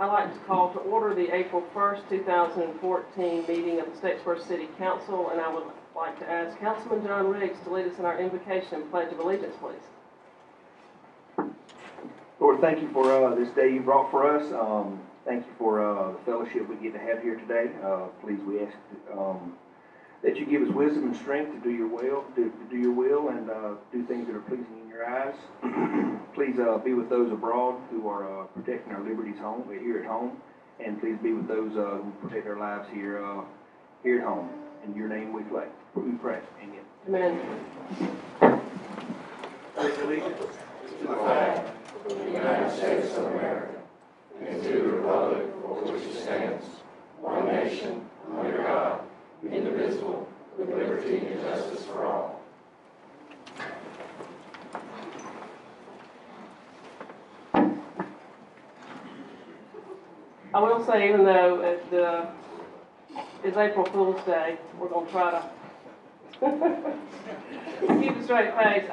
I'd like to call to order the April 1st, 2014 meeting of the Statesboro City Council, and I would like to ask Councilman John Riggs to lead us in our invocation and pledge of allegiance, please. Lord, thank you for this day you brought for us. Thank you for the fellowship we get to have here today. Please, we ask that you give us wisdom and strength to do your will, and do things that are pleasing in your eyes. Please be with those abroad who are protecting our liberties here at home, and please be with those who protect our lives here at home. In your name we pray. Amen. Amen. Pledge allegiance to the flag of the United States of America and to the republic for which it stands, one nation, under God, indivisible, with liberty and justice for all. I will say, even though it's April Fool's Day, we're going to try to keep a straight face.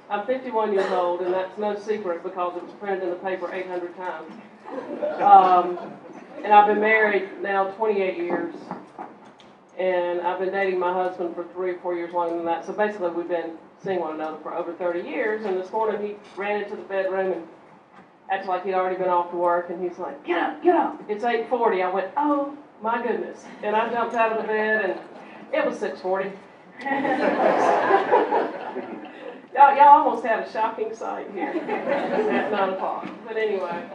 I'm 51 years old, and that's no secret because it was printed in the paper 800 times. And I've been married now 28 years, and I've been dating my husband for 3 or 4 years longer than that. So basically, we've been seeing one another for over 30 years. And this morning, he ran into the bedroom and acted like he'd already been off to work, and he's like, "Get up, get up! It's 8:40." I went, "Oh my goodness!" And I jumped out of the bed, and it was 6:40. Y'all almost had a shocking sight here at 9 o'clock. But anyway,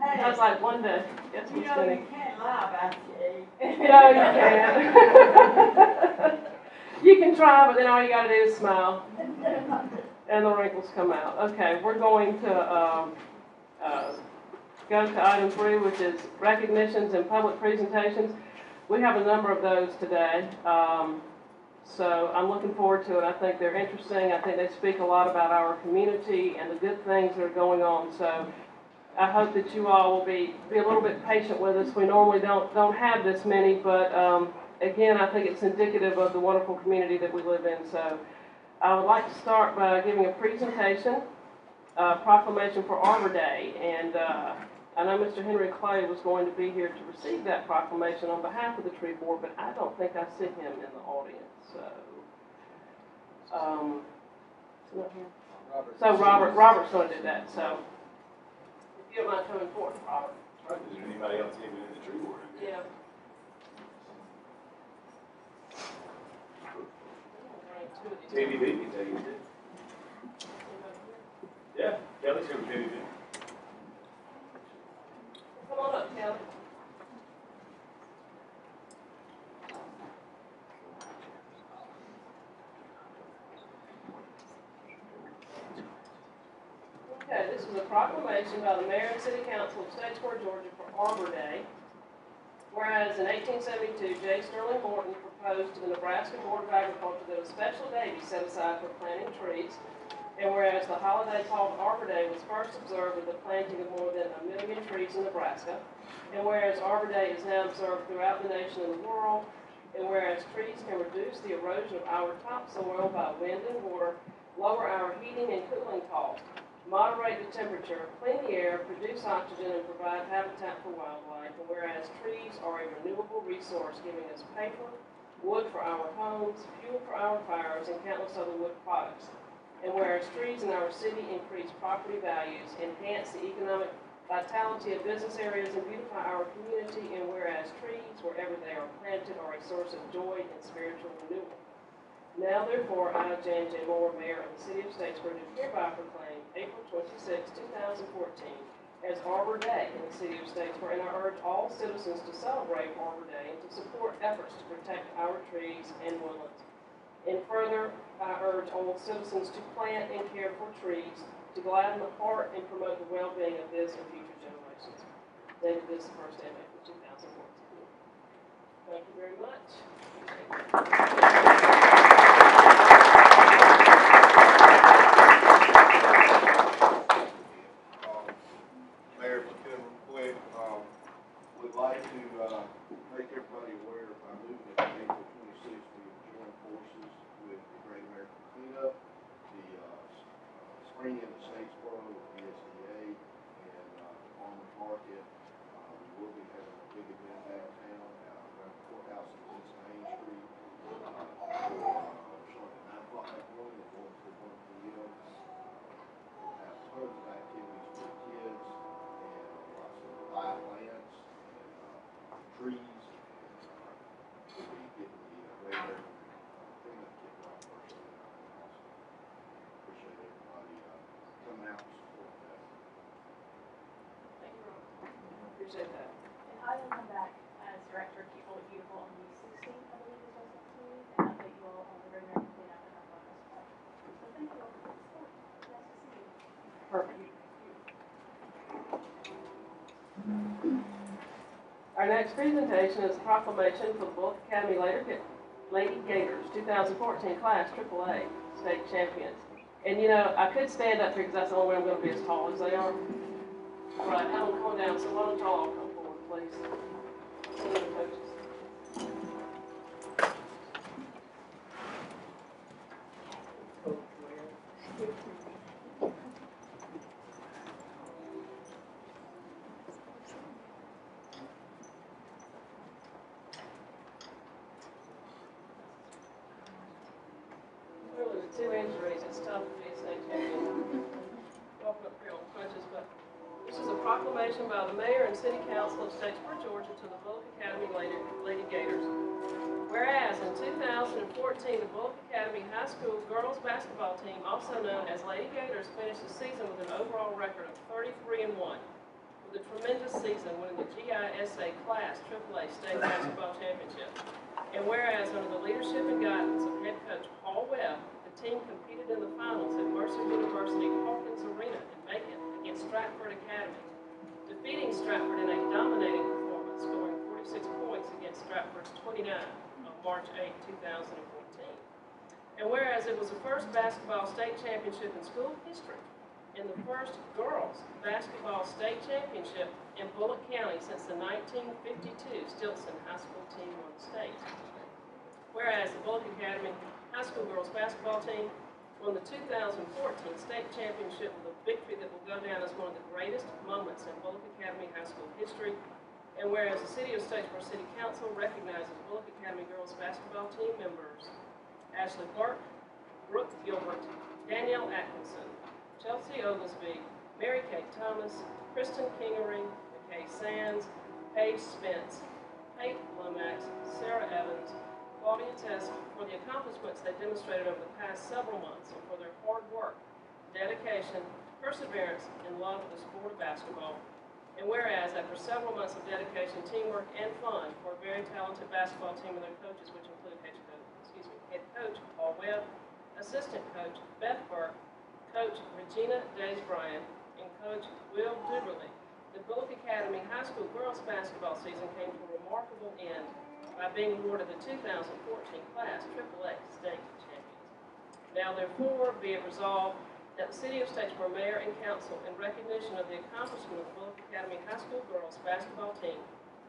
hey, I was like, one day, yes, Miss Jenny. You can't lie about your age. No, you can't. You can try, but then all you got to do is smile, and the wrinkles come out. Okay, we're going to go to item 3, which is recognitions and public presentations. We have a number of those today. So I'm looking forward to it. I think they're interesting. I think they speak a lot about our community and the good things that are going on. So I hope that you all will be a little bit patient with us. We normally don't have this many, but again, I think it's indicative of the wonderful community that we live in. So I would like to start by giving a presentation, proclamation for Arbor Day, and I know Mr. Henry Clay was going to be here to receive that proclamation on behalf of the tree board, but I don't think I see him in the audience. So Robert's going to do that. So if you don't mind coming forward, Robert. Is there anybody else even in the tree board? Yeah. TVB can tell you too. Yeah, Kelly's here with TVB. Come on up, Kelly. Okay, this is a proclamation by the Mayor and City Council of Statesboro, Georgia for Arbor Day. Whereas in 1872, J. Sterling Morton proposed to the Nebraska Board of Agriculture that a special day be set aside for planting trees. And whereas the holiday called Arbor Day was first observed with the planting of more than 1 million trees in Nebraska, and whereas Arbor Day is now observed throughout the nation and the world, and whereas trees can reduce the erosion of our topsoil by wind and water, lower our heating and cooling costs, moderate the temperature, clean the air, produce oxygen, and provide habitat for wildlife, and whereas trees are a renewable resource giving us paper, wood for our homes, fuel for our fires, and countless other wood products. And whereas trees in our city increase property values, enhance the economic vitality of business areas, and beautify our community, and whereas trees, wherever they are planted, are a source of joy and spiritual renewal. Now, therefore, I, Jan J. Moore, Mayor of the City of Statesboro, do hereby proclaim April 26, 2014 as Arbor Day in the City of Statesboro, and I urge all citizens to celebrate Arbor Day and to support efforts to protect our trees and woodlands. And further, I urge all citizens to plant and care for trees, to gladden the heart and promote the well-being of this and future generations. Dated this first day of April 2014. Thank you very much. Mayor, if I could real quick, would like to make everybody aware by moving it to April 26th, we will join forces with the Great American Cleanup, the Spring in the Statesboro, the SDA, and the Farmers Market we'll be having a big event downtown, around the courthouse in East Main Street. Starting at 9 o'clock that morning, and going to 1 p.m. We'll have tons of activities for the kids, and lots of live plants, and trees. We'll be getting the radar cleanup kicked off first thing in the house. Appreciate everybody coming out and supporting that. Thank you, Ron. Appreciate that. And I will come back as Director of Keep Fully Beautiful on the 16th, I believe is what's next week, and update you all on the Great American cleanup and our progress. So thank you all for the support. Nice to see you. Perfect. Our next presentation is proclamation for the Bullock Academy Lady Gators 2014 Class AAA State Champions. And you know, I could stand up here because that's the only way I'm going to be as tall as they are. But I have them going down, so why don't y'all all come forward, please? Senior coaches. Really, with 2 injuries, it's tough to be a state champion. Walk up here on crutches, but this is a proclamation by the Mayor and City Council of Statesboro, Georgia, to the Bullock Academy Lady Gators. Whereas in 2014, the Bullock Academy High School girls basketball team, also known as Lady Gators, finished the season with an overall record of 33-1, with a tremendous season winning the GISA Class AAA State Basketball Championship. And whereas under the leadership and guidance of head coach Paul Webb, the team competed in the finals at Mercer University Hawkins Arena in Macon against Stratford Academy, defeating Stratford in a dominating performance, scoring 46 points against Stratford's 29 on March 8, 2014. And whereas it was the first basketball state championship in school history, and the first girls basketball state championship in Bullock County since the 1952 Stilson High School team won the state. Whereas the Bullock Academy High School girls basketball team won the 2014 state championship with a victory that will go down as one of the greatest moments in Bullock Academy High School history. And whereas the City of Statesboro City Council recognizes Bullock Academy girls basketball team members Ashley Clark, Brooke Gilbert, Danielle Atkinson, Chelsea Oglesby, Mary Kate Thomas, Kristen Kingery, McKay Sands, Paige Spence, Kate Lomax, Sarah Evans, Claudia Tess, for the accomplishments they demonstrated over the past several months and for their hard work, dedication, perseverance, and love of the sport of basketball. And whereas after several months of dedication, teamwork, and fun for a very talented basketball team and their coaches, which include head coach Paul Webb, assistant coach Beth Burke, coach Regina Days Bryan, and coach Will Duberly, the Bullock Academy High School girls basketball season came to a remarkable end by being awarded the 2014 Class AAA State Champions. Now therefore be it resolved that the City of Statesboro Mayor and Council, in recognition of the accomplishment of the Bullock Academy High School girls basketball team,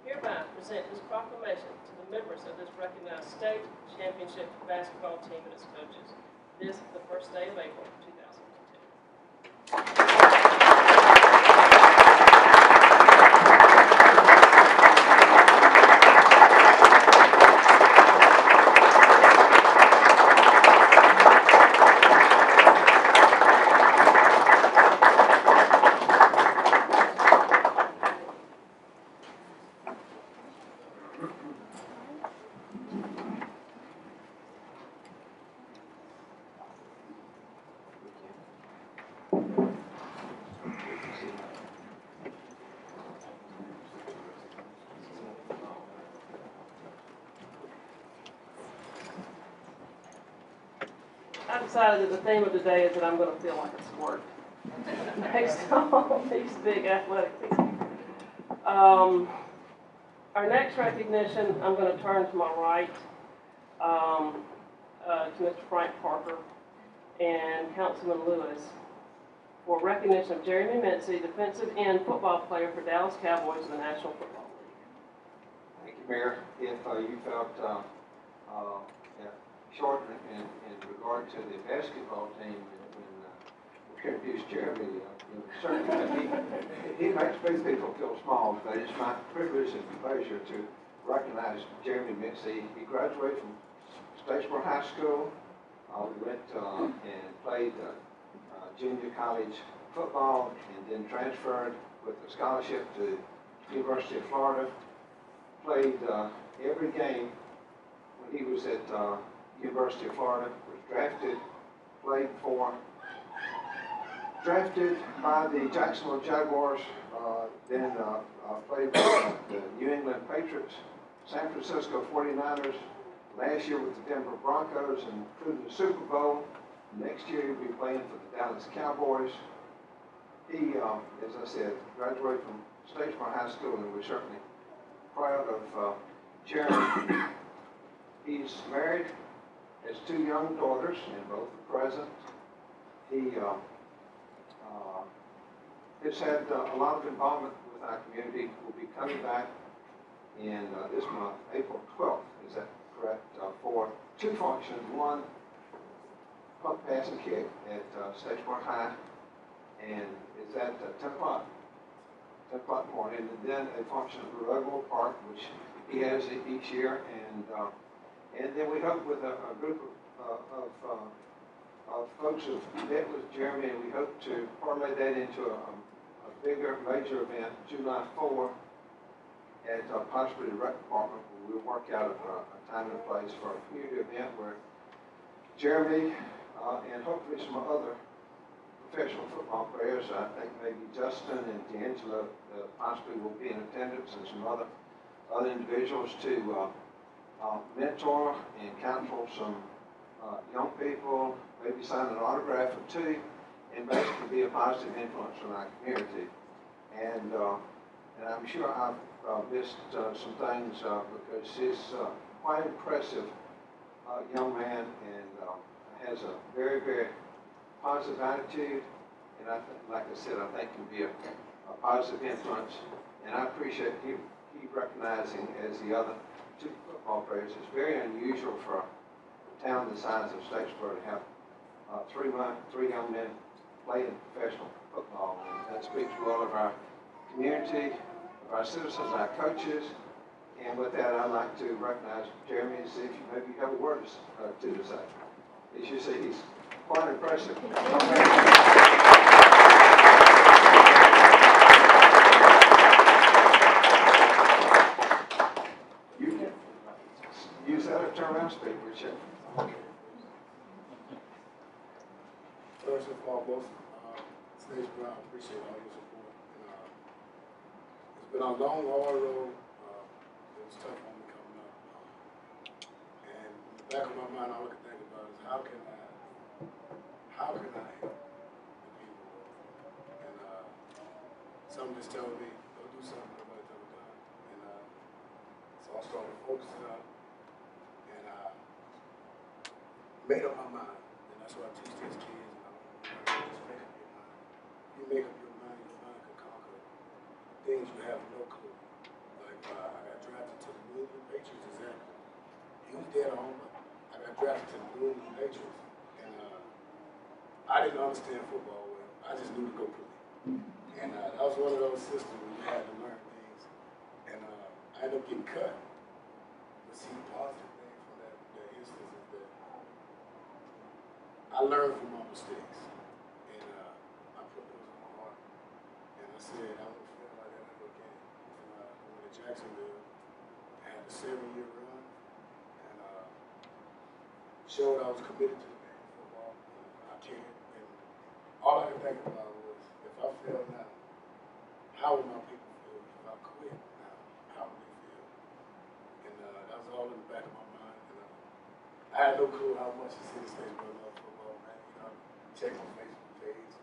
hereby present this proclamation to the members of this recognized state championship basketball team and its coaches. This the first day of April 2022. I decided that the theme of the day is that I'm going to feel like a squirt next to all these big athletic people. Our next recognition, I'm going to turn to my right to Mr. Frank Parker and Councilman Lewis for recognition of Jeremy Mincy, defensive end football player for Dallas Cowboys in the National Football League. Thank you, Mayor. If you felt short in regard to the basketball team, when introduce Jeremy. Certainly, he makes big people feel small, but it's my privilege and pleasure to recognize Jeremy Mitzi. He graduated from Statesboro High School. We went and played junior college football and then transferred with a scholarship to University of Florida. Played every game when he was at University of Florida. Was drafted by the Jacksonville Jaguars, then played with the New England Patriots, San Francisco 49ers, last year with the Denver Broncos, and through the Super Bowl. Next year he'll be playing for the Dallas Cowboys. He, as I said, graduated from Statesboro High School, and we're certainly proud of Jeremy. He's married, has 2 young daughters, and both are present. He has had a lot of involvement with our community. We'll be coming back in this month, April 12th, is that correct, for 2 functions. One, punt, pass, and kick at Statesboro High, and it's at 10 o'clock in the morning, and then a function at Rugwell Park, which he has each year, and then we hope with a group of folks who've met with Jeremy, and we hope to parlay that into a bigger, major event, July 4, at possibly the rec department, where we'll work out a time and a place for a community event where Jeremy and hopefully some other professional football players, I think maybe Justin and D'Angelo possibly will be in attendance, and some other individuals to mentor and counsel some young people, maybe sign an autograph or 2, and basically be a positive influence on our community. And I'm sure I've missed some things because he's quite impressive young man, and has a very, very positive attitude. And I think, like I said, I think can be a positive influence. And I appreciate he recognizing, as the other 2 football players, it's very unusual for a town the size of Statesboro to have 3 young men playing professional football. And that speaks well of our community, of our citizens, our coaches. And with that, I'd like to recognize Jeremy and see if you maybe have a word to say. As you see, he's quite impressive. You can use that or turn around, speak, whichever. First and foremost, Statesboro, I appreciate all your support. And, it's been a long, hard road. It was tough on me coming up. And in the back of my mind, all I could think about is how can I help the people? And something just telling me, go do something nobody's ever done. And so I started focusing up, and made up my mind. And that's what I teach these kids. You make up your mind can conquer things you have no clue. Like, I got drafted to the New England Patriots, exactly. He was dead on, but I got drafted to the New England Patriots. And I didn't understand football well. I just knew to go play. And that was one of those systems where you had to learn things. And I ended up getting cut. But see, the positive thing from that instance is that I learned from my mistakes. I said I won't feel like that ever again. So I went to Jacksonville, I had a 7-year run, and showed I was committed to the game of football. I cared, and all I could think about was, if I fail now, how would my people feel? If I quit now, how would they feel? And that was all in the back of my mind. And I had no clue how much the city Statesboro loved football, man. You know, check my Facebook page,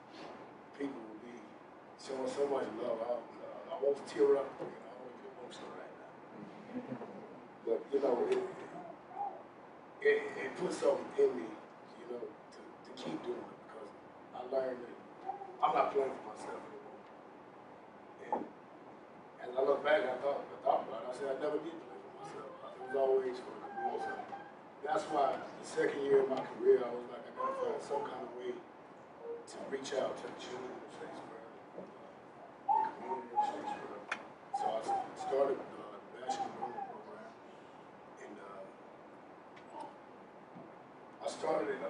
people would be showing so much love. I won't tear up, you know, I won't get emotional right now. But, you know, it put something in me, you know, to keep doing it, because I learned that I'm not playing for myself anymore. And as I look back, I thought about it. I said I never did play for myself. It was always for the community. That's why the second year of my career, I was like, I gotta find some kind of way to reach out to the children of Statesboro, the community of Statesboro. So I started the basketball program, and I started in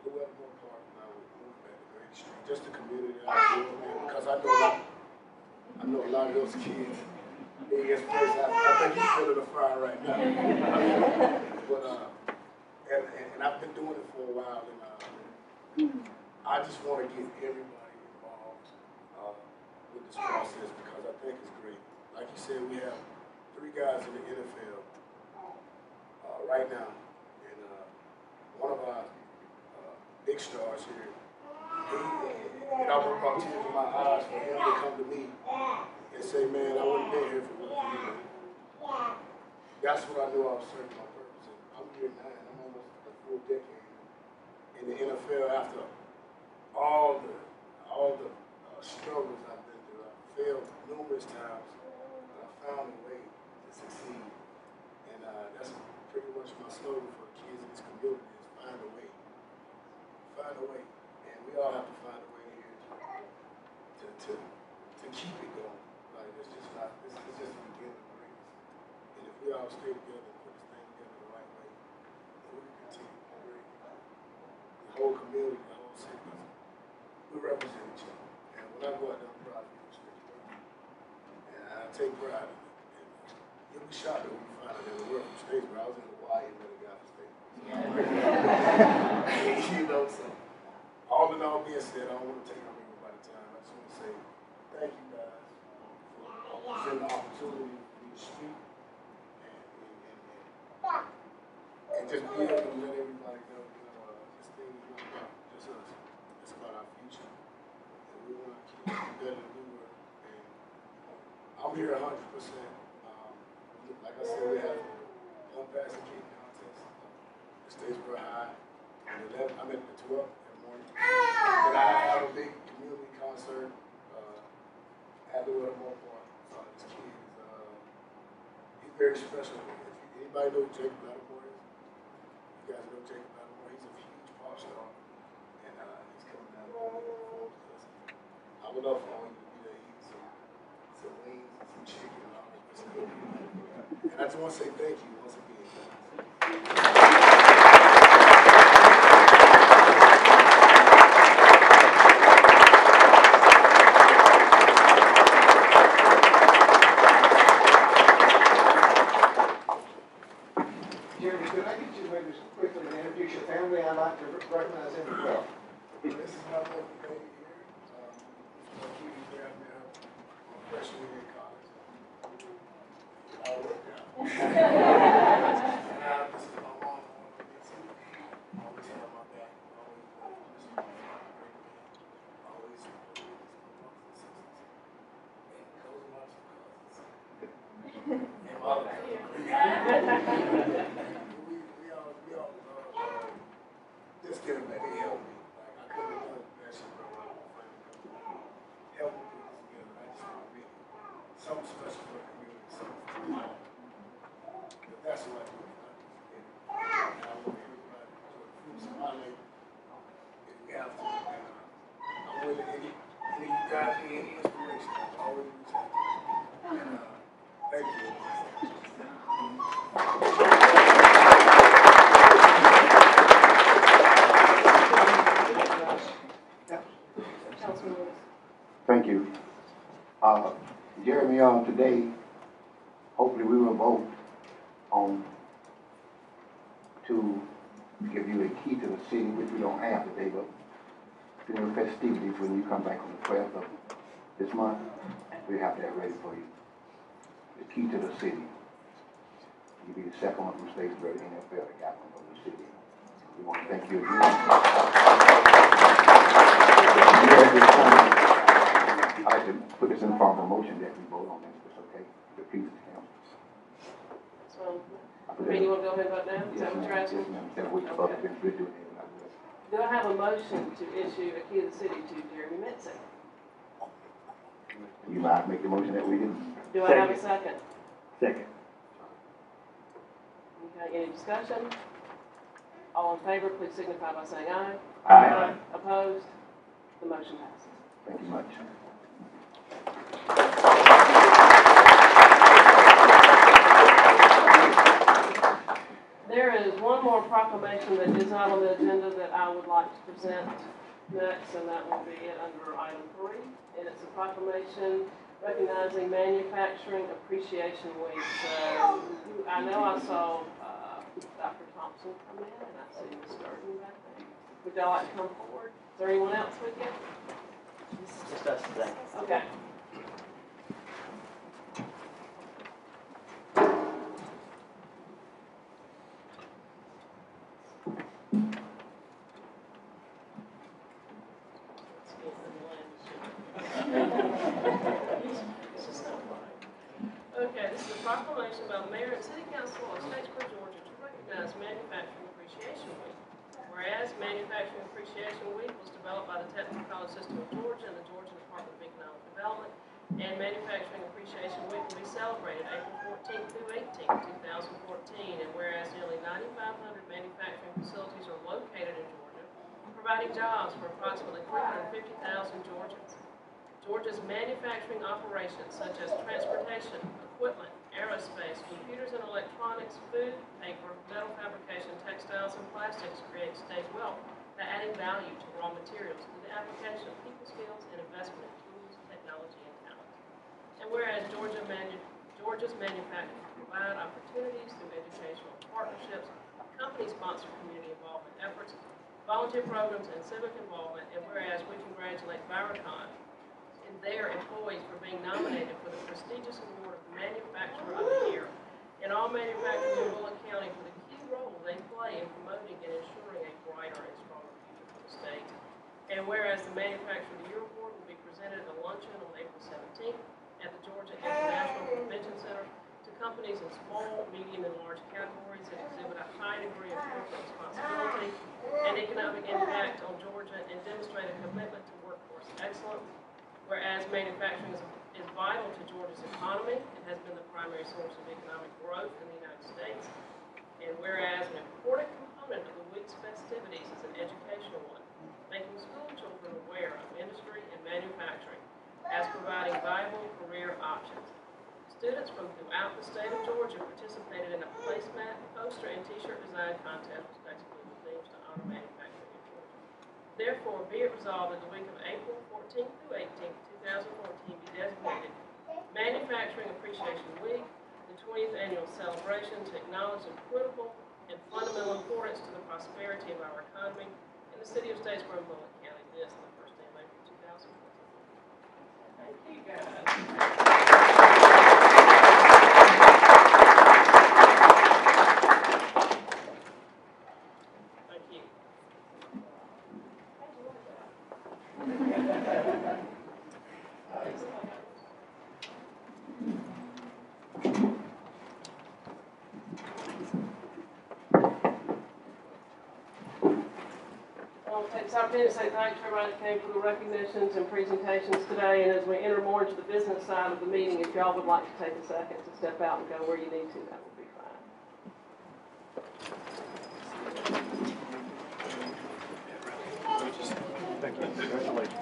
Louisville Park when I was moving back to Grady Street, just the community that I grew up in, because I know a lot of those kids. Yes, please, I think he's feeling the fire right now. But and I've been doing it for a while, and I just want to get everybody involved with this process because I think it's great. Like you said, we have 3 guys in the NFL right now, and one of our big stars here, it almost brought tears to my eyes for him to come to me and say, man, I wouldn't be here if it wasn't for you. That's what I knew I was serving my purpose. And I'm here 9, I'm almost a full decade in the NFL after all the struggles I've been through. I failed numerous times, but I found a way to succeed. And that's pretty much my slogan for the kids in this community is find a way. Find a way. And we all have to find a way here to keep it going. Like it's just the beginning of greatness. And if we all stay together and put this thing together the right way, then we can continue to great. The whole community, the whole city, we represent each other. And when I go out there, I'm proud of you, Statesboro. And I take pride in it. And you'll be shocked when you find out that we're from Statesboro. I was in Hawaii and met a guy from Statesboro. You know, so all in all being said, I don't want to take up everybody's time. I just want to say thank you guys for presenting the opportunity for me to speak and just be able to let everybody know, this thing is not about just us. It's about our future. And we want to keep better than we were. And I'm here 100%. Like I said, we have one basket kick contest at Statesboro High. I'm at the 12th in the morning. Then I have a big community concert at the Louisville Park. This kid is he's very special. If anybody know who Jacob Lattimore is, you guys know Jacob Lattimore. He's a huge pop star, and he's coming down to perform with us. I would love for all you to be there, eat some wings and some chicken and all that. And I just want to say thank you once again, guys. Jeremy, could I get you maybe quickly to introduce your family? I'd like to recognize them as well. This is my local baby here. He grabbed me up on freshman year in college. It all worked out. Now, this is my mom. Always had my back. Always supported me. Always supported me. And those are my 2 cousins. And my other cousins. We all just getting back. They helped me. Like, I couldn't have done that shit without my family. Help me put this together. I just want to be something special for the community. Something for me. But that's what I do. And I want everybody to put fruits in my labor. If we have to. And I'm willing to any of you guys need any inspiration. I'm always reach out to you. And thank you. Thank you. Jeremy, today, hopefully we will vote on to give you a key to the city, which we don't have today, but during festivities, when you come back on the 12th of this month, we have that ready for you. The key to the city. You'll be the second one from Statesboro NFL that got one from the city. We want to thank you again. I'd like to put this in form of a motion that we vote on this, if it's okay, the please the council. So, you want to go ahead and vote now? Is that what you're asking? Yes, ma'am. Instead of waiting for others to do it. Do I have a motion to issue a key of the city to Jeremy Metzing? You might make the motion that we did. Do I have a second? Second. Okay, any discussion? All in favor, please signify by saying aye. Aye. Opposed? The motion passes. Thank you much. There is one more proclamation that is not on the agenda that I would like to present next, and that will be it under item 3. And it's a proclamation recognizing Manufacturing Appreciation Week. So I know I saw Dr. Thompson come in, and I see Ms. Sturgeon back there. Would y'all like to come forward? Is there anyone else with you? Just us today. Okay. Okay, this is a proclamation by the Mayor and City Council of Statesboro, Georgia to recognize Manufacturing Appreciation Week. Whereas Manufacturing Appreciation Week was developed by the Technical College System of Georgia and the Georgia Department of Economic Development, and Manufacturing Appreciation Week will be celebrated April 14th through 18th, 2014. And whereas nearly 9,500 manufacturing facilities are located in Georgia, providing jobs for approximately 350,000 Georgians. Georgia's manufacturing operations, such as transportation, equipment, aerospace, computers and electronics, food, paper, metal fabrication, textiles, and plastics, create state wealth by adding value to raw materials through the application of people skills and investment in tools, technology, and talent. And whereas Georgia's manufacturers provide opportunities through educational partnerships, company-sponsored community involvement efforts, volunteer programs, and civic involvement, and whereas we congratulate Viricon and their employees for being nominated for the prestigious award of Manufacturer of the Year, and all manufacturers in Bullock County for the key role they play in promoting and ensuring a brighter and stronger future for the state. And whereas the Manufacturer of the Year Award will be presented at a luncheon on April 17th at the Georgia International Convention Center to companies in small, medium, and large categories that exhibit a high degree of corporate responsibility and economic impact on Georgia and demonstrate a commitment to workforce excellence. Whereas manufacturing is vital to Georgia's economy and has been the primary source of economic growth in the United States. And whereas an important component of the week's festivities is an educational one, making school children aware of industry and manufacturing as providing viable career options. Students from throughout the state of Georgia participated in a placemat, poster, and t-shirt design contest, respectively, with themes to honor manufacturing in Georgia. Therefore, be it resolved that the week of April 14th through 18th, 2014 be designated Manufacturing Appreciation Week, the 20th annual celebration to acknowledge the critical and fundamental importance to the prosperity of our economy in the city of Statesboro and Bullock County. This on the first day of April 2014. Thank you, guys. I'll take this opportunity to say thanks to everybody that came for the recognitions and presentations today. And as we enter more into the business side of the meeting, if y'all would like to take a second to step out and go where you need to, that would be fine. Thank you. Congratulations.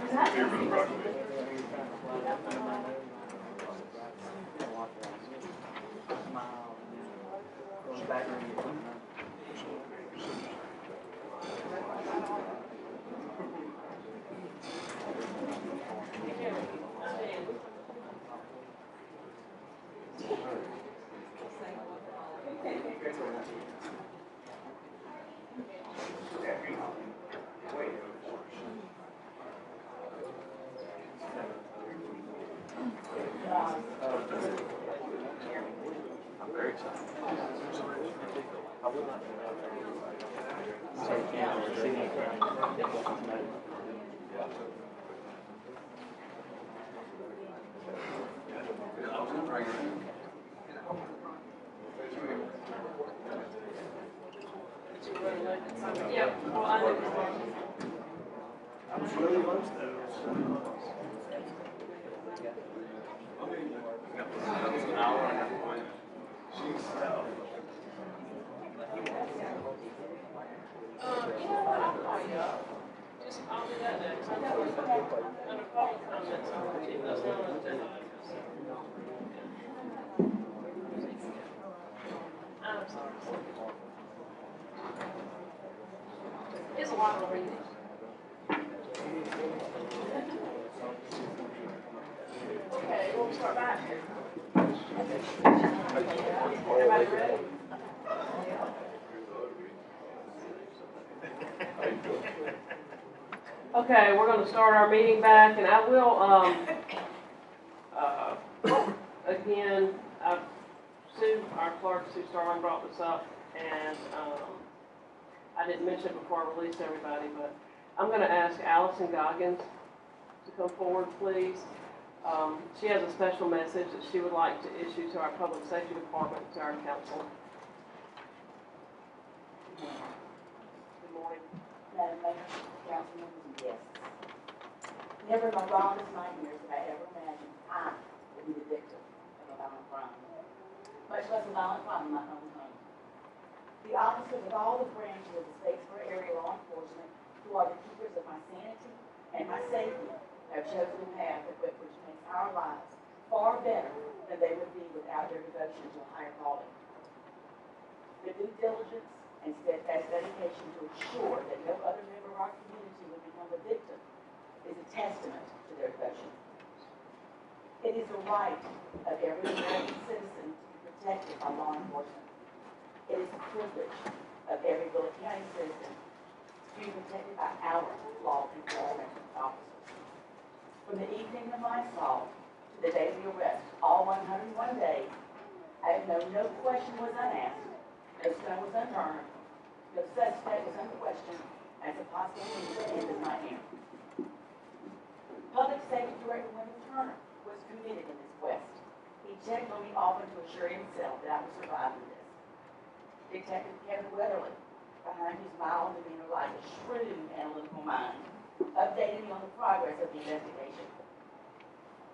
we'll start back. Everybody ready? Okay, we're gonna start our meeting back, and I will, again, Sue, our clerk, Sue Starling brought this up, and, I didn't mention it before I released everybody, but I'm gonna ask Allison Goggins to come forward, please. She has a special message that she would like to issue to our Public Safety Department, to our council. Good morning. Madam Mayor, council members, and guests. Never in my wildest nightmares did I ever imagine I would be the victim of a violent crime, much less a violent crime in my own home. The officers of all the branches of the Statesboro area law enforcement, who are the keepers of my sanity and my safety, have chosen a path which makes our lives far better than they would be without their devotion to a higher calling. The due diligence and steadfast dedication to ensure that no other member of our community would become a victim is a testament to their devotion. It is the right of every American citizen to be protected by law enforcement. It is the privilege of every Bullitt County citizen to be protected by our law enforcement officers. From the evening of my assault to the day of the arrest, all 101 days, I have known no question was unasked, no stone was unturned, no suspect was unquestioned as a possible means to end my hand. Public Safety Director Wendell Turner was committed in this quest. He checked on me often to assure himself that I would survive this. Detective Kevin Weatherly, behind whose mild demeanor lies a shrewd analytical mind, updated me on the progress of the investigation.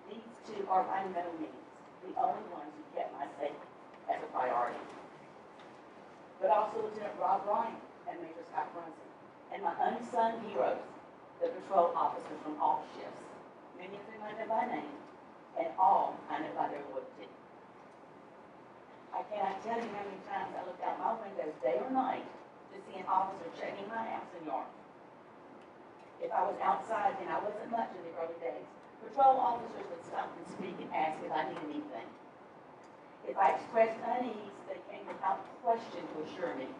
These two are by no means the only ones who kept my safety as a priority. But also Lieutenant Rob Ryan and Major Scott Brunson, and my unsung heroes, the patrol officers from all shifts, many of whom I know by name, and all I know by their loyalty. I cannot tell you how many times I looked out my windows day or night to see an officer checking my house and yard. If I was outside, and I wasn't much in the early days, patrol officers would stop and speak and ask if I needed anything. If I expressed unease, they came without question to assure me.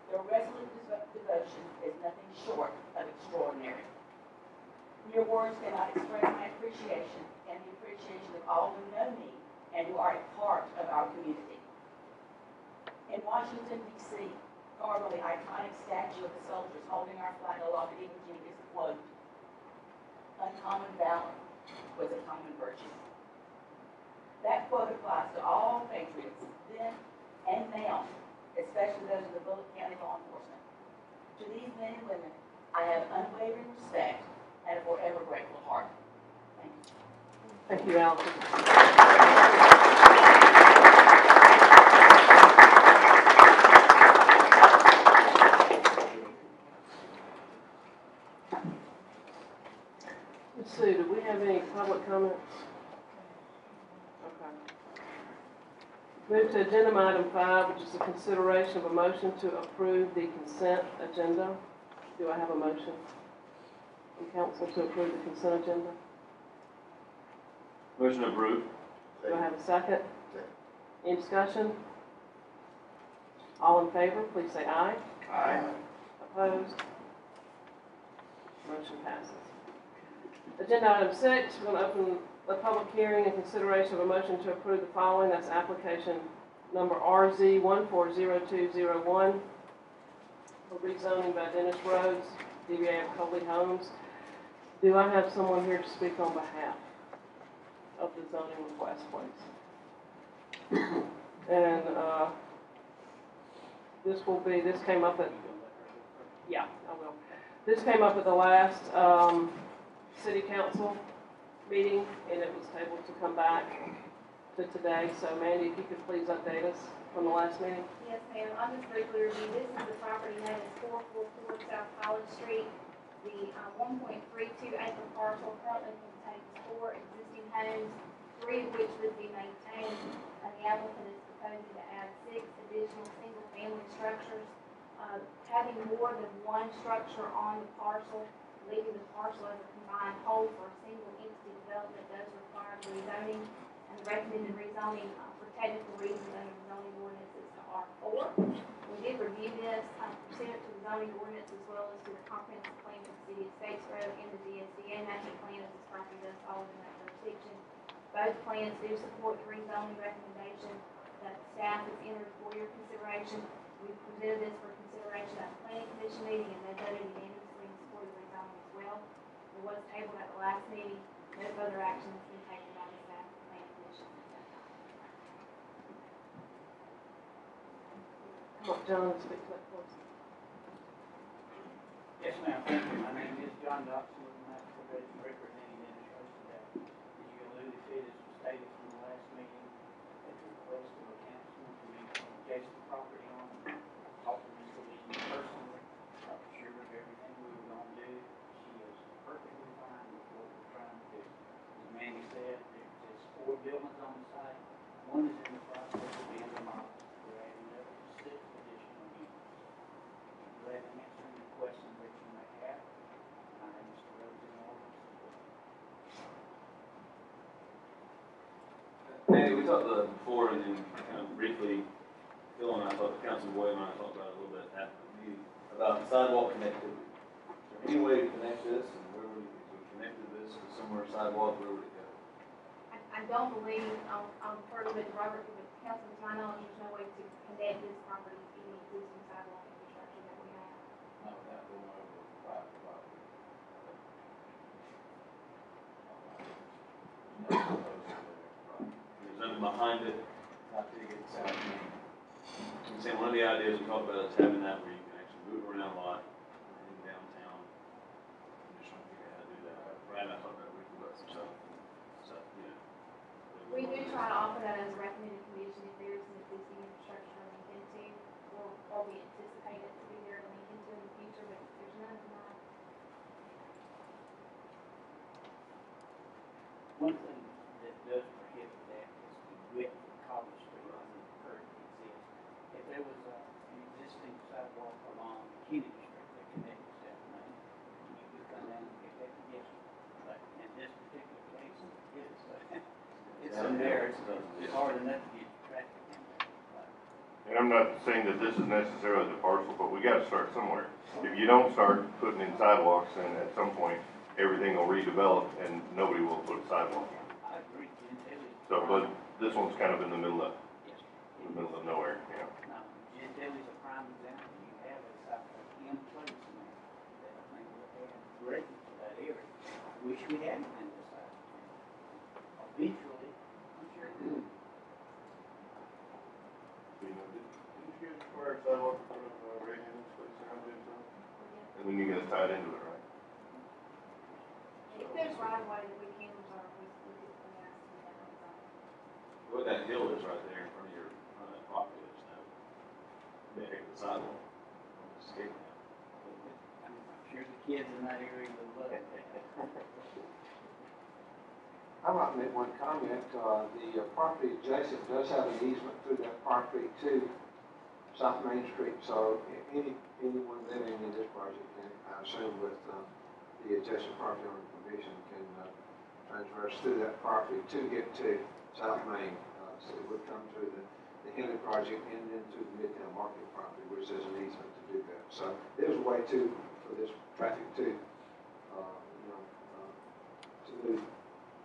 Their resolute devotion is nothing short of extraordinary. Your words cannot express my appreciation and the appreciation of all who know me and who are a part of our community. In Washington, D.C., carved on the iconic statue of the soldiers holding our flag aloft the Iwo Jima is a quote, "Uncommon valor was a common virtue." That quote applies to all patriots then and now, especially those in the Bullitt County law enforcement. To these men and women, I have unwavering respect and a forever grateful heart. Thank you. Thank you, Allison. Let's see, do we have any public comments? Okay. Move to agenda item 5, which is the consideration of a motion to approve the consent agenda. Do I have a motion from council to approve the consent agenda? Motion approved. Do I have a second? Any discussion? All in favor, please say aye. Aye. Opposed? Motion passes. Agenda item 6, we're going to open the public hearing in consideration of a motion to approve the following. That's application number RZ 140201 for rezoning by Dennis Rhodes, DBA of Coley Homes. Do I have someone here to speak on behalf of the zoning request, please? And this came up at, yeah, I will. This came up at the last city council meeting, and it was tabled to come back to today. So Mandy, if you could please update us from the last meeting. Yes, ma'am. I'll just briefly review. This is the property known as 444 South College Street. The 1.32 acre parcel currently contains 4 existing homes, 3 of which would be maintained. And the applicant is proposing to add 6 additional single-family structures. Having more than one structure on the parcel, leaving the parcel as a combined whole for a single entity development does require for rezoning. And the recommended rezoning, for technical reasons under the zoning ordinance is to R4. We did review this, sent it to the zoning ordinance as well as to the comprehensive plan for the city of Statesboro and the DSDA master plan, as this property does fall within that jurisdiction. Both plans do support the rezoning recommendation that staff has entered for your consideration. We presented this for consideration at the planning commission meeting, and they voted unanimously in support of rezoning as well. It was tabled at the last meeting. No further action has been taken by the staff of the planning commission since that time. I want John to speak to that for us. Yes, ma'am, thank you. My name is John Dodson with the Master representing administration today. As you alluded to, this was stated from the last meeting at the request of a councilman to be adjacent to property on. Talked to Ms. Lee personally, sure of everything we were going to do. She is perfectly fine with what we're trying to do. As Mandy said, there's 4 buildings on the site. One is in the process of being demolished. We're adding up to 6 additional units. Glad to answer any questions that you may have. I have Mr. Rhodes in order. Mandy, we talked about it before, and then kind of briefly, Phil and I talked, Councilman Boyd and I talked about it a little bit after the meeting, about sidewalk connectivity. Is there any way to connect this, and where would it, if we connected this to somewhere sidewalk, where would it go? I don't believe, I'll refer to it, Robert, but council, to my knowledge, there's no way to connect this property to any existing sidewalk infrastructure that we have. No, that will over private property. There's nothing behind it, not to get south. I'm saying one of the ideas we talked about is having that where you can actually move around a lot in downtown. I'm just trying to figure out how to do that. Brad and I talked about briefly about some stuff, you know. We do try to offer that as a recommended condition if there is an existing infrastructure to link into, or we anticipate it to be there to link into in the future, but there's none tonight. One thing that does prohibit that is the width of College Street as it currently exists. If there was an existing sidewalk along Kennedy Street that connects that lane, you could come down and get that, yes. But in this particular case, it's in there, it's hard enough to get traffic in there. And I'm not saying that this is necessarily the parcel, but we gotta start somewhere. If you don't start putting in sidewalks, then at some point, everything will redevelop and nobody will put a sidewalk in. I agree, Gentile. So, but this one's kind of in the middle of Yes. nowhere, you know. Now, Gentile is a prime example. You have a sidewalk in place now that I think will add greatly to that area. I wish we hadn't been decided. Eventually, I'm sure it will. Didn't you guys require a sidewalk in front of Ray Hennon's place around there, too? And then you gotta tie it into it, right? If there's right of way that we can reserve, we typically ask to have that reserved. What that hill is right there in front of your, that property, there's no, the heck of the sidewalk. Escape that. I'm sure the kids in that area will love it. I'd like to make one comment. The property adjacent does have an easement through that property to South Main Street, so anyone living in this project can, I assume with the adjacent property owner permission, can transverse through that property to get to South Main. So it would come through the Henley project and then through the Midtown Market property, which there's an easement to do that. So there's a way for this traffic to move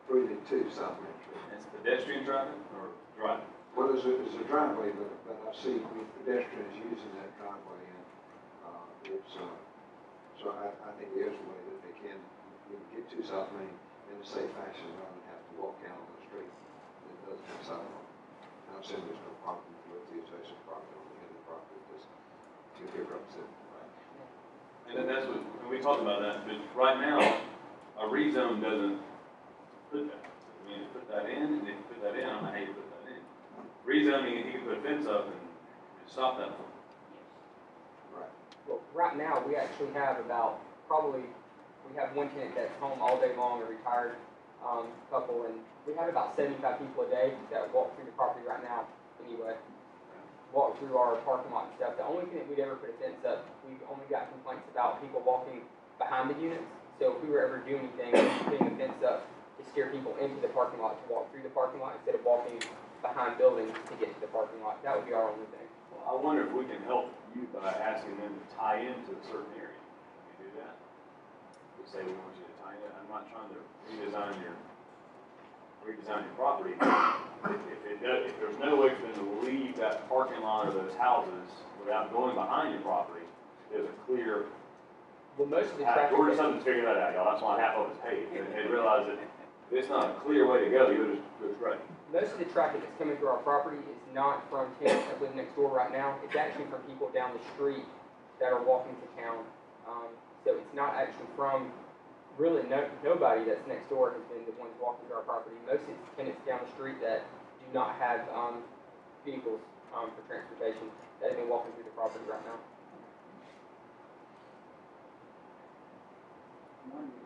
freely to South Main Street. It's pedestrian driving or driving? Well, there's a driveway, but I see pedestrians using that driveway, and so I think there's a way that they can get to South Main in a safe fashion rather than have to walk down on the street that doesn't have sidewalk. And I'm saying there's no problem with the adjacent property on the end of the property, just to get represented. And then that's what, and we talked about that, but right now, a rezone doesn't put that. I mean, you put that in, and if you put that in, I don't know how you put that in. Rezoning, you can put a fence up and stop that. Right. Well, right now, we actually have we have one tenant that's home all day long, a retired couple, and we have about 75 people a day that walk through the property right now anyway. Walk through our parking lot and stuff. The only thing that we'd ever put a fence up, we've only got complaints about people walking behind the units. So if we were ever doing anything, putting a fence up to steer people into the parking lot to walk through the parking lot instead of walking behind buildings to get to the parking lot. That would be our only thing. Well, I wonder if we can help you by asking them to tie into a certain area. Can we do that? We say we want you to tie in. I'm not trying to redesign your property. If there's no way for them to leave that parking lot or those houses without going behind your property, there's a clear. Well, most of the traffic. Georgia Southern's figured that out, y'all. That's why half of it's paved. They realize that if it's not a clear way to go, you'll just go straight. Most of the traffic that's coming through our property is not from tenants that live next door right now. It's actually from people down the street that are walking to town. So it's not actually from really nobody that's next door has been the ones walking to our property. Most of it's tenants down the street that do not have vehicles for transportation that have been walking through the property right now. One is,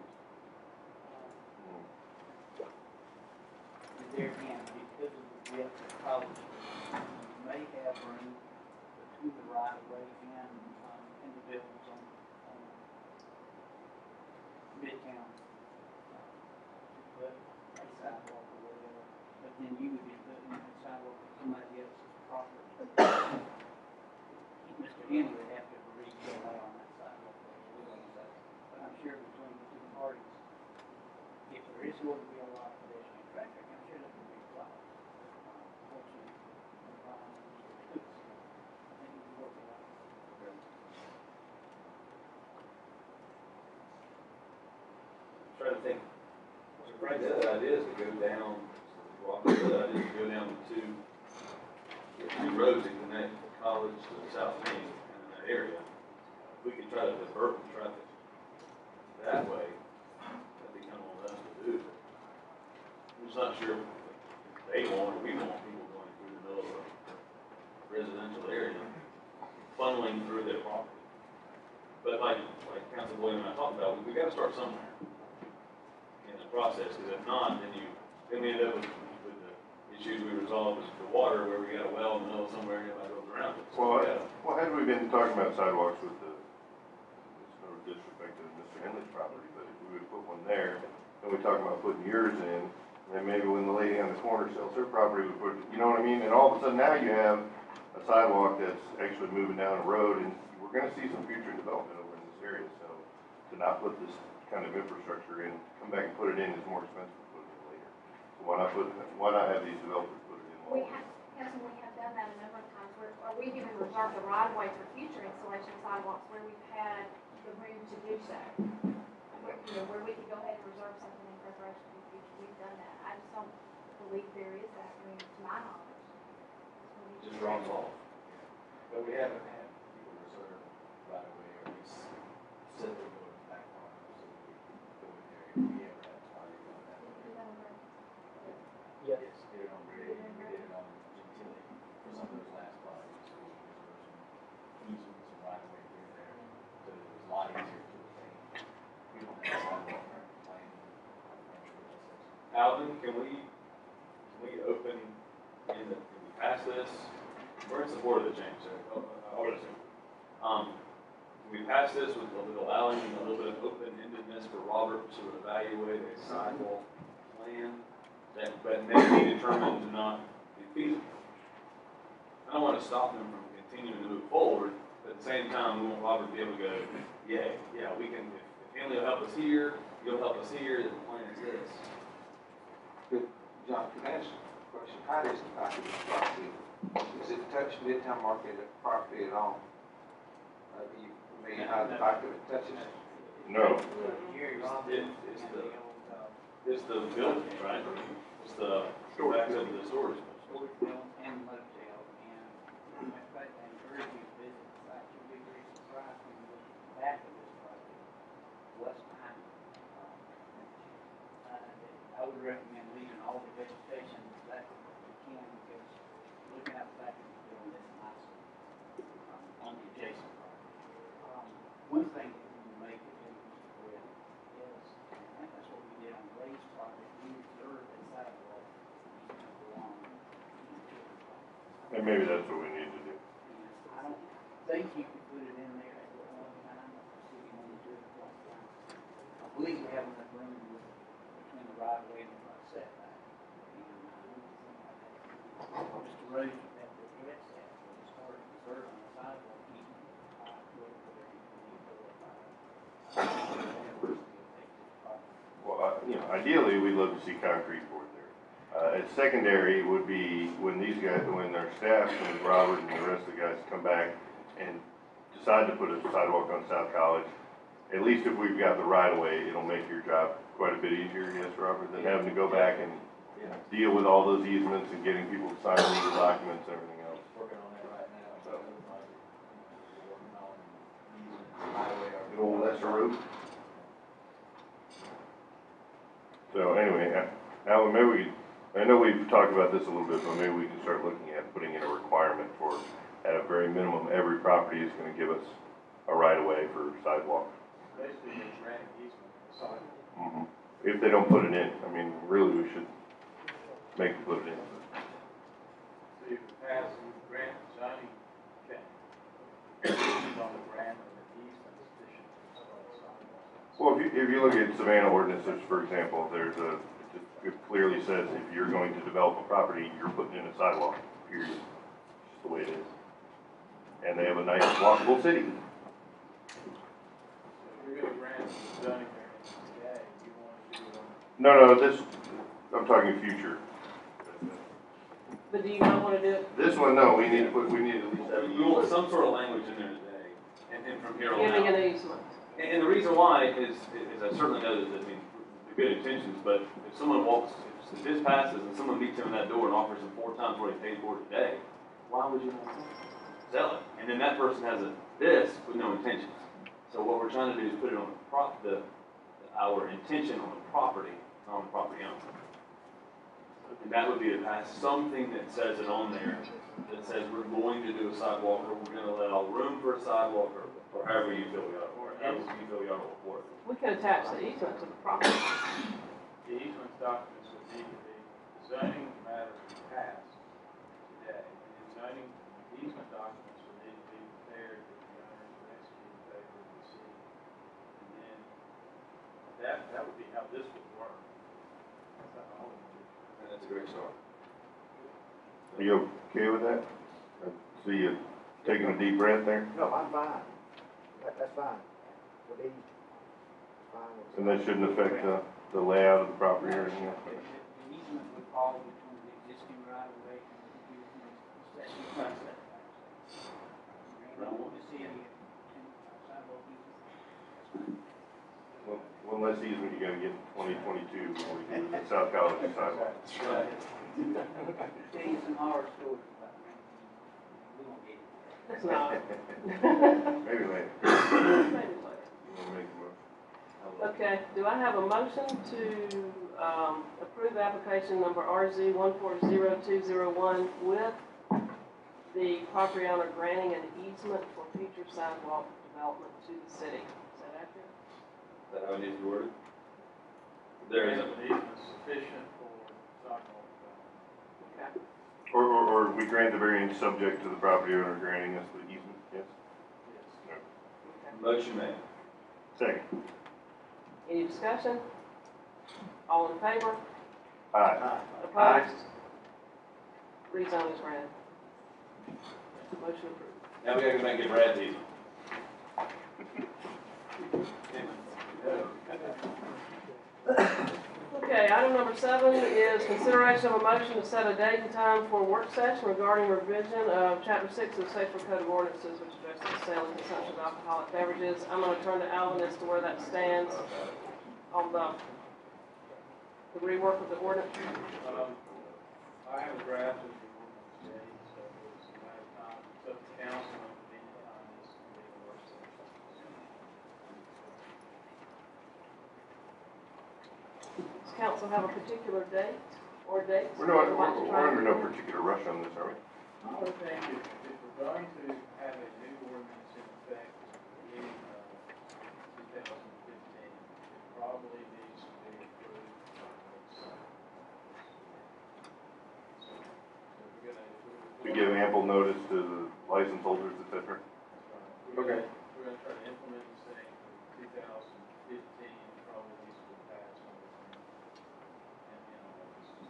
there again, because of the width of College Street, you may have room between the right of way and the buildings on Midtown, to put a sidewalk or whatever, but then you would be putting a sidewalk on somebody else's property. Mr. Henry would have to agree to allow on that sidewalk, but I'm sure between the two parties, if there is going to be a lot of pedestrian traffic, I'm sure that would be a lot. Fortunately, I think it would work a lot. Trying to think. So Frank, the other idea is to go down. The other idea is to go down to two roads that connect the college to the south main and in that area. If we could try to divert the traffic that way, that'd be kind of on us to do. I'm just not sure if they want or we want people going through the middle of a residential area, funneling through their property. But like Council William and I talked about, we got to start somewhere in the process, because if not, then we end up with the issues we resolve with the water, where we got a well in the middle of somewhere and everybody goes around it. So Well, had we been talking about sidewalks with it's no disrespect to Mr. Henley's property, but if we would put one there, and we talk about putting yours in, then maybe when the lady on the corner sells her property, we put, you know what I mean? And all of a sudden now you have a sidewalk that's actually moving down a road, and we're gonna see some future development over in this area, so to not put this kind of infrastructure in, come back and put it in is more expensive to put it in later. So why not have these developers put it in? We have done that a number of times, where we've even reserved the right of way for future installation of sidewalks where we've had the room to do so. Where we could go ahead and reserve something in preparation for the future, we've done that. I just don't believe there is that room, to my knowledge. just drops off. But we haven't had people reserve right away, or at least set their door back on, so we go in there, if we ever have target on that. Yes. Yes, did it on Ray, and we did it on Gentilly for some of those last projects, so we reserved some easements and right away through there, so it was a lot easier to obtain. We don't have sidewalk plan. Alvin, can we open can we pass this? We're in support of the change, so I would assume. Can we pass this with allowing a little bit of open-endedness for Robert to evaluate a sidewalk plan that may be determined to not be feasible? I don't want to stop them from continuing to move forward, but at the same time, we want Robert to be able to go, yeah, we can, if Henley will help us here, you'll help us here, then the plan is this. Good. John, can I ask a question? How does the back of this property, does it touch Midtown Market property at all? How the back of it touches? No. It's the building, right? It's the back of the storage. Storage building and motel, and in fact, I encourage you to visit the site. You'll be very surprised when you look at the back of this property, what's behind it. I would recommend leaving all the vegetation exactly what you can, because looking out the back of the building is nice on the adjacent property. One thing that we make it in with is, and I think that's what we did on Ray's project, we reserved a sidewalk along. And maybe that's what we need to do. I don't think you can put it in there at one time, if you want to do it at one time. I believe we have enough room between the right of way and the you know, ideally, we'd love to see concrete poured there. As secondary would be when these guys, when their staff, when Robert and the rest of the guys come back and decide to put a sidewalk on South College, at least if we've got the right of way, it'll make your job quite a bit easier, yes, Robert, than having to go back and deal with all those easements and getting people to sign legal documents and everything else. Working on that right now. So. Working on easement, highway, or. Good old Lester Road. So anyway, now maybe we, I know we've talked about this a little bit, but maybe we can start looking at putting in a requirement for, at a very minimum, every property is gonna give us a right of way for sidewalk. Basically, it's granted easement for the sidewalk. Mhm. If they don't put it in, I mean, really, we should make them put it in. So you could pass, you could grant zoning change on the grant of the easement petition for the sidewalk. Well, if you look at Savannah ordinances, for example, it clearly says if you're going to develop a property, you're putting in a sidewalk, period. It's just the way it is. And they have a nice walkable city. So if you're gonna grant zoning variance today, you want to do it No, this, I'm talking future. But do you not wanna do it, This one, no, we need at least have a We want some sort of language in there today, and from here on out. giving an easement? And the reason why is I certainly know that, I mean, the good intentions, but if someone walks, if this passes and someone meets him in that door and offers him 4 times what he paid for it today, why would you not sell it? And then that person has this with no intentions. So what we're trying to do is put it on our intention on the property, not on the property owner. And that would be to pass something that says it on there, that says we're going to do a sidewalk, or we're gonna allow room for a sidewalk, or however you feel we ought, or however you feel we ought to work. We can attach the easement to the property. The easement documents would need to be, the zoning matter is passed today, and the zoning easement documents would need to be prepared that the owners would execute in favor of the city. And then, that would be how this would work. That's how all of it would. That's a great start. Are you okay with that? I see you taking a deep breath there. No, I'm fine. That's fine. With these, fine. And that shouldn't affect the layout of the property or anything else? The easement would fall between the existing right of way and the concession concept. We don't want to see any sidewalk easement. Well, unless easement, you gotta get in 2022 before we do the South College sidewalk. Tell you some horror stories about it. We won't get it. It's not. Maybe later. Maybe later. You wanna make a motion? Okay, do I have a motion to, approve application number RZ 140201 with the property owner granting an easement for future sidewalk development to the city? Is that accurate? Is that how it needs to be worded? There is a. The easement sufficient for sidewalk development. Okay. Or we grant the variance subject to the property owner granting us the easement, yes? Yes. No. Motion made. Second. Any discussion? All in favor? Aye. Opposed? Rezone is granted. Motion approved. Now we gotta go back and get Brad's easement. Okay, item number 7 is consideration of a motion to set a date and time for a work session regarding revision of Chapter 6 of the Statesboro Code of Ordinances, which addresses the sale and consumption of alcoholic beverages. I'm going to turn to Alvin as to where that stands on the rework of the ordinance. I have a draft of the ordinance today, so it's a matter of time, it's up to council and the time this can be a work session. Does council have a particular date or dates? We're under no particular rush on this, are we? I would think if we're going to have a new ordinance in effect beginning of 2015, it probably needs to be approved by the legislature. So if we're gonna. To give ample notice to the license holders, et cetera? Okay. We're gonna try to implement this thing for 2015, probably needs to be passed on the thing. And, just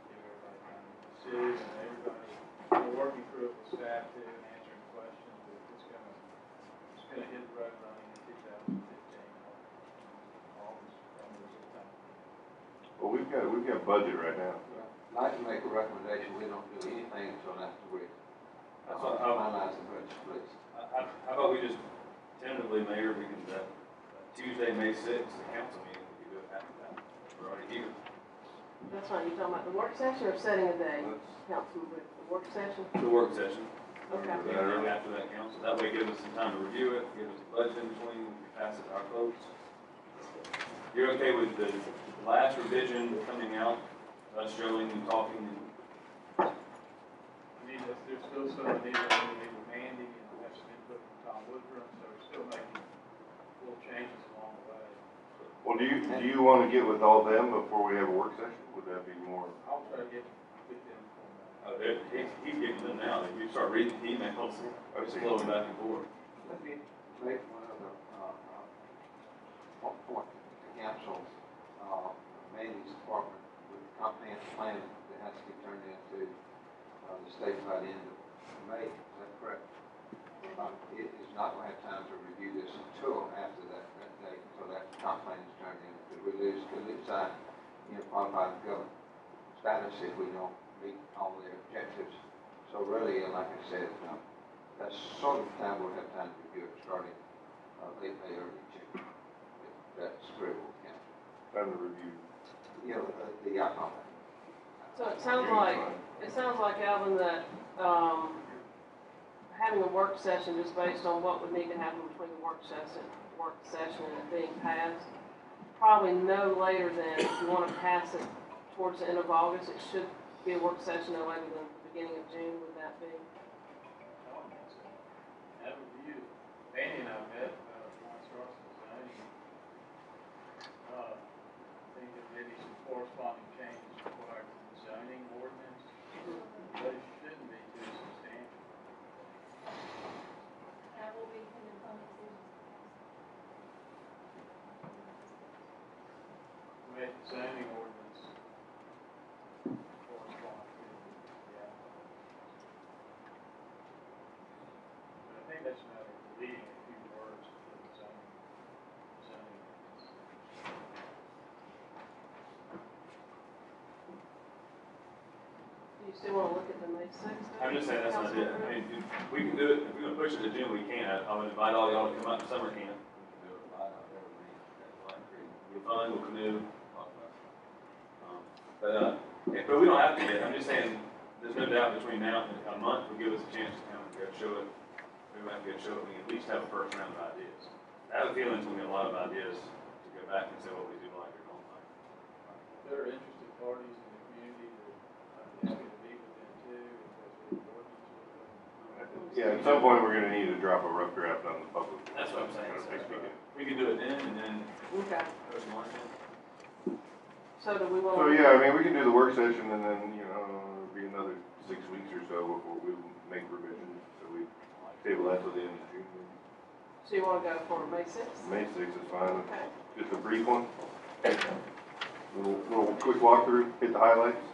give everybody time to consider, and everybody, we're working through it with staff too, and answering questions, but it's gonna hit the road running in 2015, August, probably sometime. Well, we've got budget right now. I'd like to make a recommendation, we don't do anything until after we That's what, finalize the budget, please. how about we just tentatively, Mayor, we can, Tuesday, May sixth, the council meeting, we can do it after that. We're already here. That's fine, you talking about the work session or setting a day? Councilman Booth, the work session? The work session. Okay. And then after that council, that way give us some time to review it, give us the budget in between, we can pass it to our folks. You're okay with the last revision coming out, us showing and talking and There's still some that need with Mandy, and we have some input from Tom Woodrum, so we're still making little changes along the way. Well, do you want to get with all them before we have a work session? Would that be more? I'll try to get them for he's getting them now. If you start reading the emails, it's flowing back and forth. Let me make one other, point to the council, Mandy's department with the comprehensive plan that has to be turned into, the state by the end of May, is that correct? It is not going to have time to review this until after that date, until that comp plan is turned in, because we lose our, qualified government status if we don't meet all their objectives. So really, like I said, that's sort of the time we'll have time to review it, starting late May, early June. If that's agreeable with council. Time to review. The outcome. So it sounds like, Alvin, that, having a work session just based on what would need to happen between the work session and it being passed, probably no later than, if you want to pass it towards the end of August, it should be a work session no later than the beginning of June, would that be? That review, Mandy and I met, once or zoning. I think there may be some corresponding changes required to the zoning ordinance, but it shouldn't be too substantial. That will be dependent on decisions. We had the zoning ordinance correspond to, But I think that's a matter of deleting a few words to the zoning ordinance. Do you still want to look at the May 6th? I'm just saying that's not it. I mean, we can do it, if we're gonna push it to June, we can. I would invite all y'all to come out to summer camp. We can do it live out there. It'll be fun, we'll canoe, talk about it. But we don't have to get, I'm just saying, there's no doubt between now and a month will give us a chance to kind of go show it. We might be able to show it, we can at least have a first round of ideas. I have a feeling it's gonna be a lot of ideas to go back and say what we do like or don't like. There are interested parties in the community that I'm happy to meet with them too, if there's any ordinance with them. Yeah, at some point we're going to need to drop a rough draft on the public. That's what I'm saying. So we can do it then and then Okay. go to March. So do we want? So yeah, I mean, we can do the work session and then, it'll be another 6 weeks or so before we make revisions. So we table that till the end of June. So you want to go for May 6th? May 6th is fine. Okay. Just a brief one. Little quick walkthrough, hit the highlights.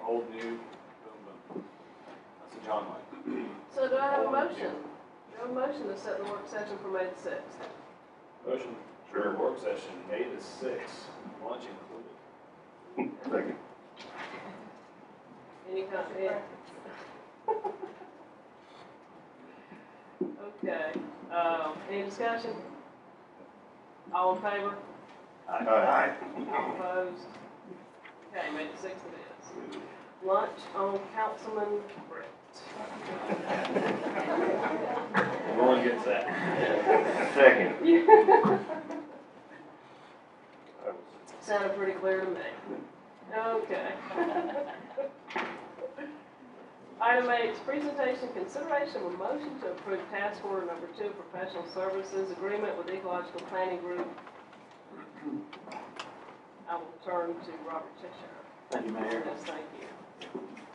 Old, new, boom, boom. That's a John Mike. So do I have a motion? Do I have a motion to set the work session for May the 6th? Motion for work session, May the 6th, lunch included. Second. Any comment? Okay, any discussion? All in favor? Aye. All opposed? Okay, May the 6th it is. Lunch on Councilman Brett. Everyone gets that. Second. Sounded pretty clear to me. Okay. Item 8 is presentation, consideration of a motion to approve task order number 2, professional services agreement with Ecological Planning Group. I will turn to Robert Cheshire. Thank you, Mayor. Yes, thank you.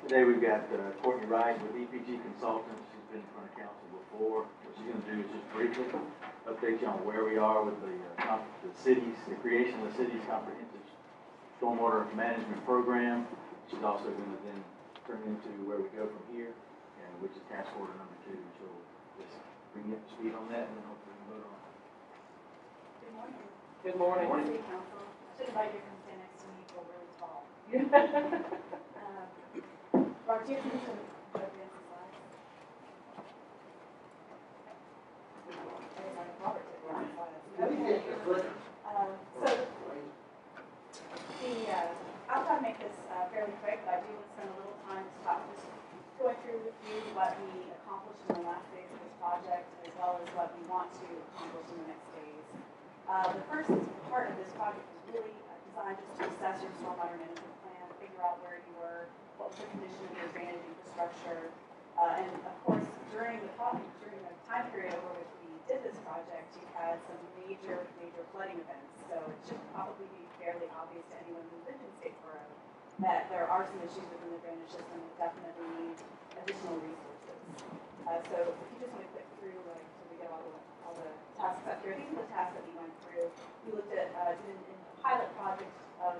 Today we've got Courtney Wright with EPG Consultants. She's been in front of council before. What she's going to do is just briefly update you on where we are with the creation of the city's comprehensive stormwater management program. She's also going to then turn into where we go from here, which is task order number 2. So just bring you up to speed on that, and then hopefully we can vote on it. Good morning. Good morning. City Council. Should invite your consent Robert, do you have anything to advance the slides? Robert did the wrong slides. Okay. So, I'll try to make this fairly quick, but I do want to spend a little time to talk, just going through with you what we accomplished in the last phase of this project, as well as what we want to accomplish in the next phase. The first part of this project was really designed just to assess your stormwater management plan, figure out where you were, what was the condition of your drainage infrastructure, and of course, during the time period over which we did this project, you had some major flooding events. So it should probably be fairly obvious to anyone who's been in Statesboro that there are some issues within the drainage system that definitely need additional resources. So if you just want to click through, so we get all the tasks up here, these are the tasks that we went through. We looked at did a pilot project of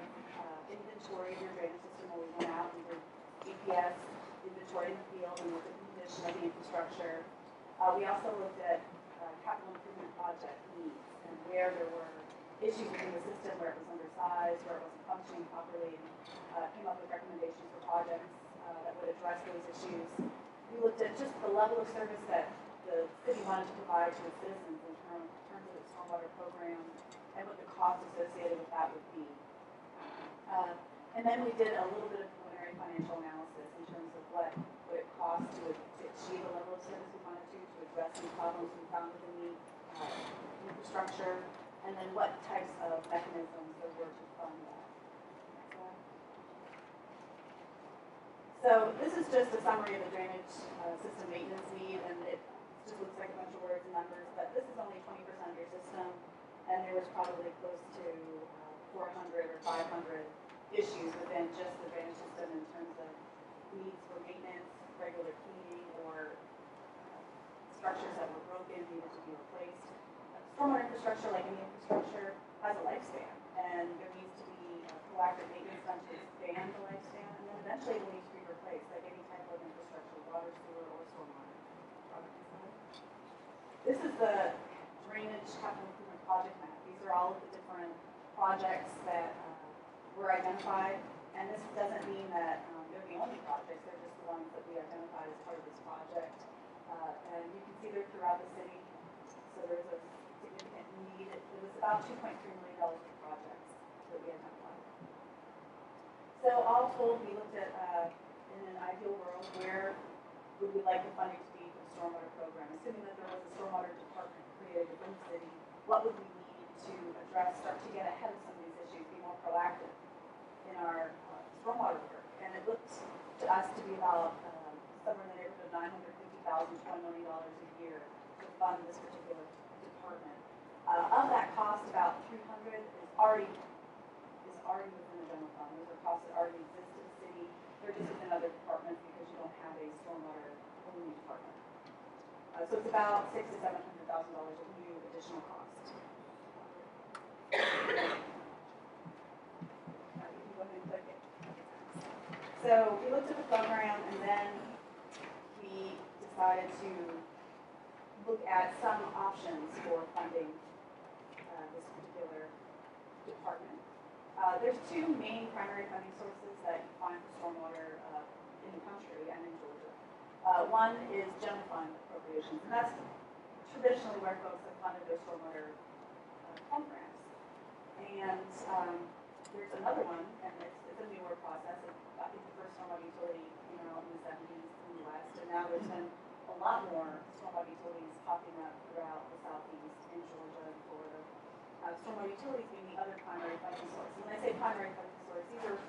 inventory of your drainage system where we went out and did GPS inventory in the field and looked at the condition of the infrastructure. We also looked at capital improvement project needs and where there were issues within the system, where it was undersized, where it wasn't functioning properly, and came up with recommendations for projects that would address those issues. We looked at just the level of service that the city wanted to provide to its citizens in terms of its stormwater program and what the cost associated with that would be. And then we did a little bit of preliminary financial analysis in terms of what would it cost to achieve the level of service we wanted to address some problems we found within the infrastructure, and then what types of mechanisms there were to fund that. So this is just a summary of the drainage system maintenance need, and it just looks like a bunch of words and numbers, but this is only 20% of your system, and there was probably close to 400 or 500 issues within just the drainage system in terms of needs for maintenance, regular cleaning, or structures that were broken, needed to be replaced. Stormwater infrastructure, like any infrastructure, has a lifespan, and there needs to be proactive maintenance done to expand the lifespan, and then eventually it will need to be replaced, like any type of infrastructure, water, sewer, or stormwater. This is the drainage capital improvement project map. These are all of the different projects that were identified, and this doesn't mean that they're the only projects, they're just the ones that we identified as part of this project. And you can see they're throughout the city, so there's a significant need. It was about $2.3 million for projects that we identified. So all told, we looked at, in an ideal world, where would we like the funding to be for the stormwater program? Assuming that there was a stormwater department created within the city, what would we need to address, start to get ahead of some of these issues, be more proactive in our stormwater work? And it looked to us to be about somewhere in the neighborhood of $950,000 to $1 million a year to fund this particular department. Of that cost, about $300 is already within the general fund. Those are costs that already exist in the city. They're just within other departments because you don't have a stormwater only department. So it's about $600,000 to $700,000 of new additional cost. So we looked at the program, and then we decided to look at some options for funding this particular department. There's two main primary funding sources that you find for stormwater in the country and in Georgia. One is general fund appropriations, and that's traditionally where folks have funded their stormwater programs. And there's another one, and it's a newer process. I think the first stormwater utility came out in the 70s in the West, and now there's been a lot more stormwater utilities popping up throughout the Southeast, in Georgia and Florida. Stormwater utilities being the other primary funding source. And when I say primary funding source, these are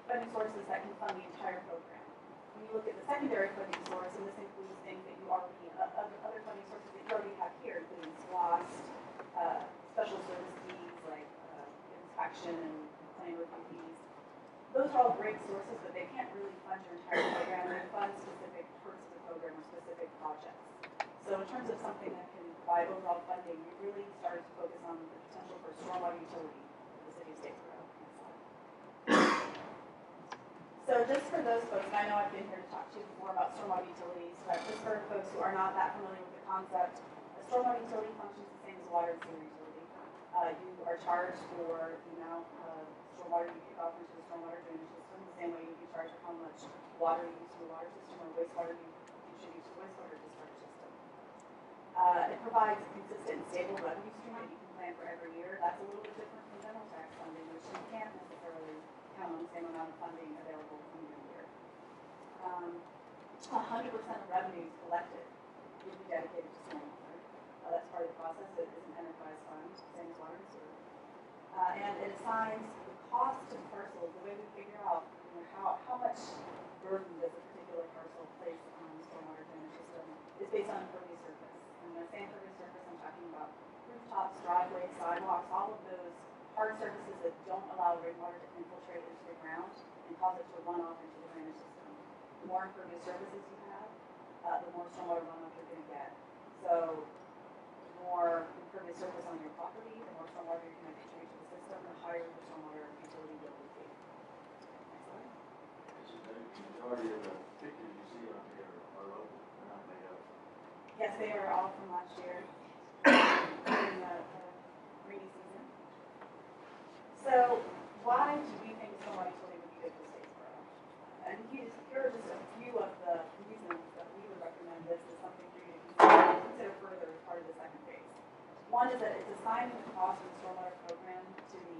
funding sources that can fund the entire program. When you look at the secondary funding source, and this includes things that you already, other funding sources that you already have here, including SWAS, special service fees like inspection and claim review fees. Those are all great sources, but they can't really fund your entire program. They fund specific parts of the program or specific projects. So in terms of something that can provide overall funding, we really started to focus on the potential for stormwater utility for the city of Statesboro. So just for those folks, and I know I've been here to talk to you before about stormwater utilities, but just for folks who are not that familiar with the concept, a stormwater utility functions the same as a water and sewer utility. You are charged for the amount of stormwater stormwater, you kick off into the stormwater drainage system, the same way you charge for how much water you use in the water system or wastewater you contribute to the wastewater discharge system. It provides a consistent and stable revenue stream that you can plan for every year. That's a little bit different from general tax funding, which you can't necessarily count on the same amount of funding available from year to year. 100% of revenues collected will be dedicated to stormwater. That's part of the process. It is an enterprise fund, same as water and sewer. And it assigns the cost to parcels. The way we figure out how much burden does a particular parcel place on the stormwater drainage system is based on impervious surface. And when I say impervious surface, I'm talking about rooftops, driveways, sidewalks, all of those hard surfaces that don't allow rainwater to infiltrate into the ground and cause it to run off into the drainage system. The more impervious surfaces you have, the more stormwater runoff you're going to get. So the more impervious surface on your property, the more stormwater you're going to contribute to the system, the higher the stormwater utility bill will be. Next slide. The majority of the pictures you see on here are local, they're not made up. Yes, they are all from last year during the rainy season. So why do we think stormwater utility would be good for Statesboro? And here are just a few of the reasons that we would recommend this as something for you to consider further as part of the second phase. One is that it's assigning the cost of the stormwater program to the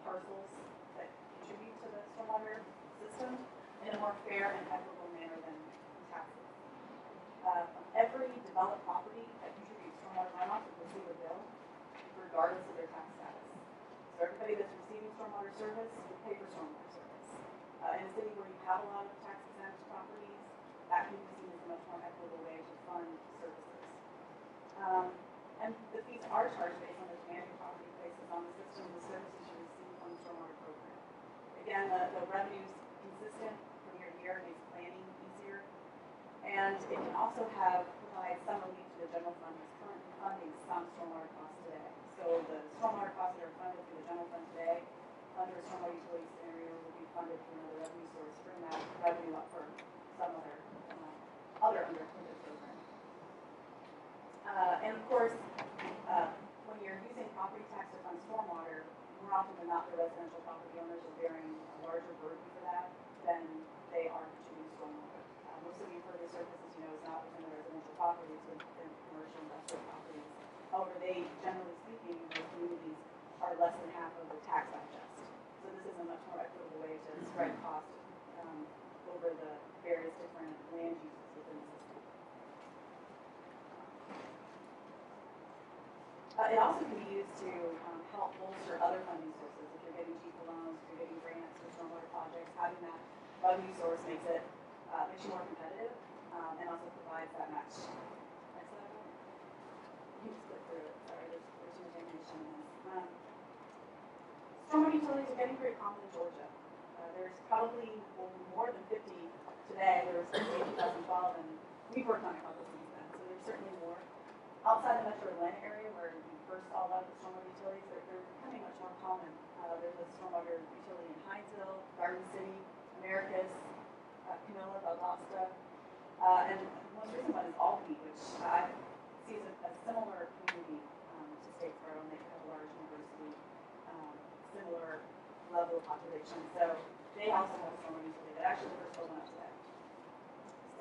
parcels that contribute to the stormwater system in a more fair and equitable manner than taxes. Every developed property that contributes stormwater runoff will receive a bill, regardless of their tax status. So everybody that's receiving stormwater service will pay for stormwater service. In a city where you have a lot of tax exempt properties, that can be seen as a much more equitable way to fund services. And the fees are charged based on the demand your property places on the system and the services you receive from the stormwater program. Again, the revenue's consistent from year to year, makes planning easier. And it can also provide some relief to the general fund that's currently funding some stormwater costs today. So the stormwater costs that are funded through the general fund today, under a stormwater utility scenario, will be funded through another revenue source, bring that revenue up for some other underfunded program. And of course, when you're using property tax to fund stormwater, more often than not, the residential property owners are bearing a larger burden for that than they are contributing stormwater. Most of the impervious surface, as you know, is not within the residential properties, it's within commercial industrial properties. However, they, generally speaking, in those communities, are less than half of the tax digest. So this is a much more equitable way to spread cost over the various different land uses within the system. It also can be used to help bolster other funding sources. If you're getting cheaper loans, if you're getting grants for stormwater projects, having that revenue source makes you more competitive and also provides that match. Next slide. You can skip through it. Sorry, there's too much information in this. Stormwater utilities are getting very common in Georgia. There's probably more than 50 today. There was 50 in 2012, and we've worked on a couple since then, so there's certainly more. Outside the metro Atlanta area, where we first saw a lot of the stormwater utilities, they're becoming much more common. There's a stormwater utility in Hinesville, Garden City, Americus, Camilla, Valdosta, and the most recent one is Albany, which I see as a similar community to Statesboro, and they have a large university, similar level of population. So they also have a stormwater utility that actually the first one up today.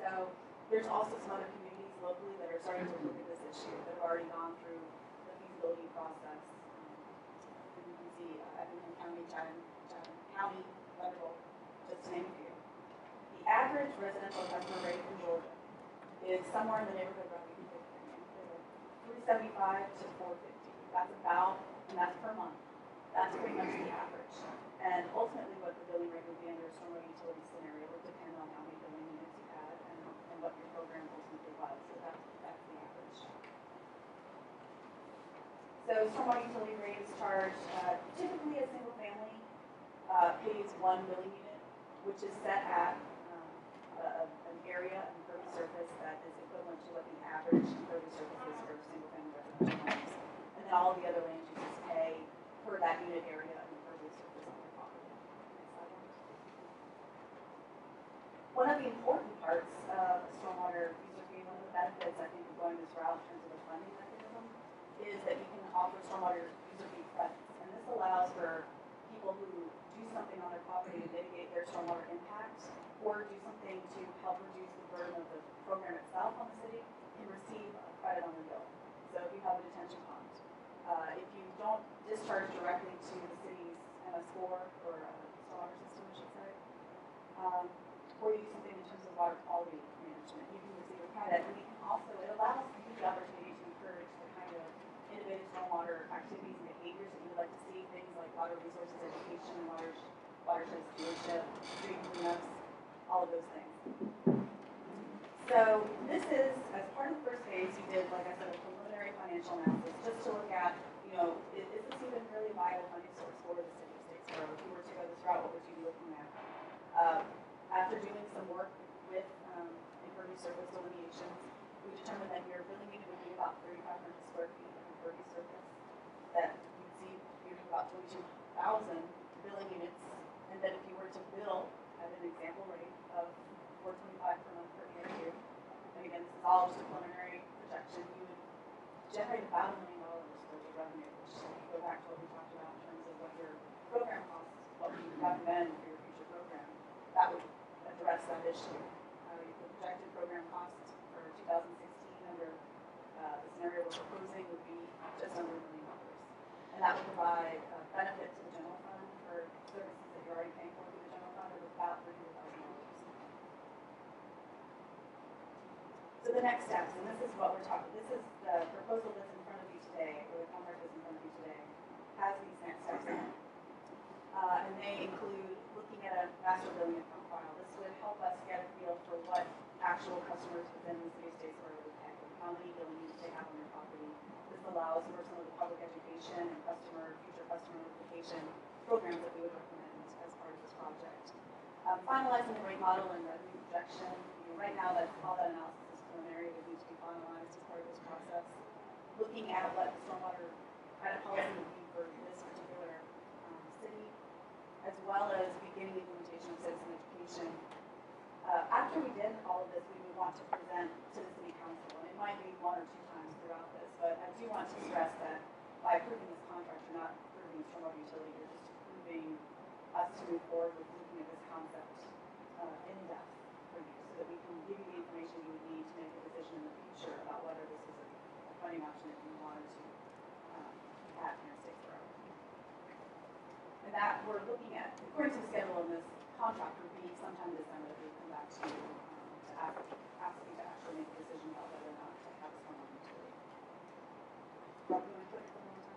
So there's also some other communities locally that are starting to look at this issue that have already gone through the feasibility process. And you can see Effingham County, Chatham County, Federal, just to name a few. The average residential customer rate in Georgia is somewhere in the neighborhood of $375 to $450. That's about, and that's per month. That's pretty much the average. And ultimately, what the billing rate would be under a stormwater utility scenario would depend on how many billing units you had and what your program ultimately was. So that's the average. So stormwater utility rate is charged typically a single family pays one billing unit, which is set at an area, an impervious surface that is equivalent to what the average impervious surface is for single family residential homes. And then all of the other land uses pay per that unit area and impervious surface on their property. One of the important parts of stormwater user fee, one of the benefits I think of going this route in terms of the funding mechanism, is that you can offer stormwater user fee credits. And this allows for people who do something on their property to mitigate their stormwater impact, or do something to help reduce the burden of the program itself on the city, can receive a credit on the bill. So if you have a detention pond, if you don't discharge directly to the city's MS4 or stormwater system, I should say, or you do something in terms of water quality management, you can receive a credit. And you can also, it allows you the opportunity to encourage the kind of innovative stormwater activities and behaviors that you would like to see, things like water resources education, watershed stewardship, street cleanups, all of those things. So this is, as part of the first phase, you did, like I said, a preliminary financial analysis, just to look at, is this even really viable funding source for the city of Statesboro? If you were to go this route, what would you be looking at? After doing some work with impervious surface delineations, we determined that your building unit would be about 3,500 square feet of impervious surface. That you'd see you'd have about 22,000 building units, and that if you were to bill at an example rate of $425 per month per ARU, and again, this is all just a preliminary projection, you would generate about $1 million worth of revenue, which if you go back to what we talked about in terms of what your program costs, what we recommend for your future program, that would address that issue. The projected program costs for 2016 under the scenario we're proposing would be just under $1 million. And that would provide a benefit to the general fund for services that you're already paying for through the general fund of about $300,000. So the next steps, and this is what we're talking, this is the proposal that's in front of you today, or the contract that's in front of you today, has these next steps in it. And they include looking at a master billing account file. This would help us get a feel for what actual customers within the city of Statesboro would pay, how many billing units they have on their property. This allows for some of the public education and future customer notification programs that we would recommend as part of this project. Finalizing the rate model and revenue projection. Right now, all that analysis is preliminary. It needs to be finalized as part of this process. Looking at what the stormwater credit policy would be for this particular city, as well as beginning implementation of citizen education. After we did all of this, we would want to present to the city council, and it might be 1 or 2 times throughout this, but I do want to stress that by approving this contract, you're not approving stormwater utility, you're just approving us to move forward with looking at this concept in depth for you, so that we can give you the information you would need to make a decision in the future about whether this is a funding option that you wanted to have here in Statesboro. And that we're looking at, according to the schedule in this contract, would be sometime in December that we come back to you to ask you to actually make a decision about whether or not to have this one on utility. Rob, you want to put it one more time?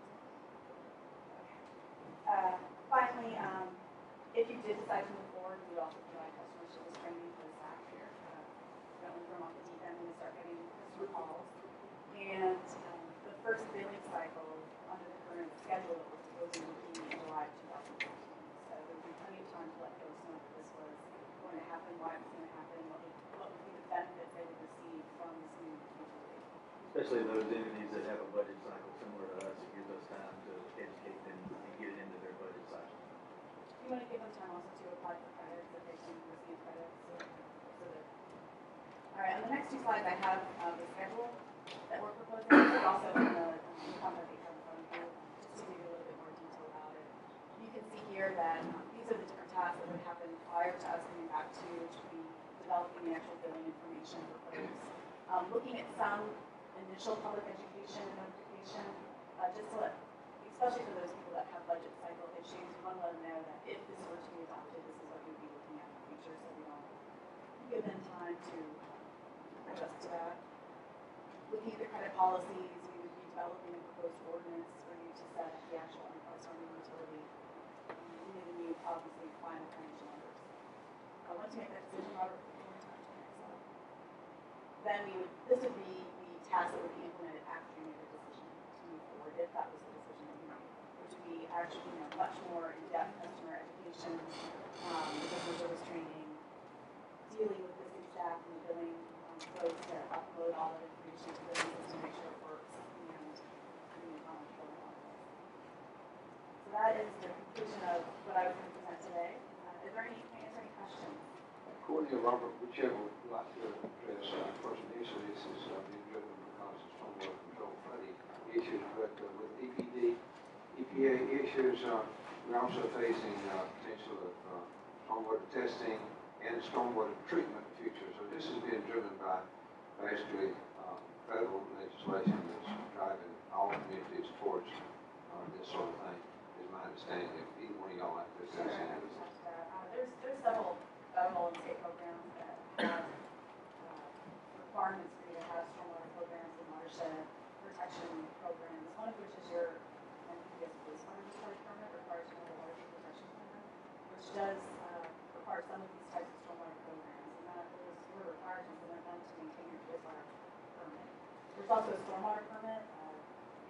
Okay. Finally, if you did decide to move forward, we would also provide customer service training for the staff here. Don't let them off the deep end when they start getting customer calls. And the first billing cycle under the current schedule that we're proposing would be in July of 2016. So there would be plenty of time to let folks know that this was going to happen, why it was going to happen, what would be the benefits they would receive from this new utility. Especially those entities that have a budget cycle similar to us, it gives us time to educate them and get it into their budget cycle. You want to give them time also to apply for credits, that they can receive credits. All right, on the next 2 slides, I have the schedule that we're proposing, but also in the contract that you have in front of you, just to give you a little bit more detail about it. You can see here that these are the different tasks that would happen prior to us coming back to you, which would be developing the actual billing information for folks, looking at some initial public education and notification, just to let, especially for those people that have budget cycle issues, we want to let them know that if this were to be adopted, this is what we'd be looking at in the future, so we don't give them time to adjust to that. Looking at the credit policies, we would be developing a proposed ordinance for you to set the actual enterprise funding utility. We need a new, obviously, final financial numbers. Once you make that decision, Robert, one more time to the next slide. Then this would be the task that would be implemented after you made a decision to move forward, if that was the decision that you made, which would be actually, much more in-depth customer education, customer service training, dealing with the city staff and the billing folks to upload all that information to the billing system to make sure it works, and doing how much billing on it. So that is the conclusion of what I was going to present today. Is there any questions? Courtney or Robert, whichever would like to address first initially, this is being driven because of stormwater control funding issues, but with EPA issues, we're also facing potential testing, and stormwater treatment future. So this is being driven by basically federal legislation that's driving all communities towards this sort of thing, is my understanding. If either one of y'all like this, Sure, I can touch that. There's several federal and state programs that have requirements for you to have stormwater programs and watershed protection programs, one of which is your NPS police water discharge permit requires you to have a watershed protection program, which does require some of these types of stormwater programs, and that those were required to implement them to maintain your wastewater permit. There's also a stormwater permit.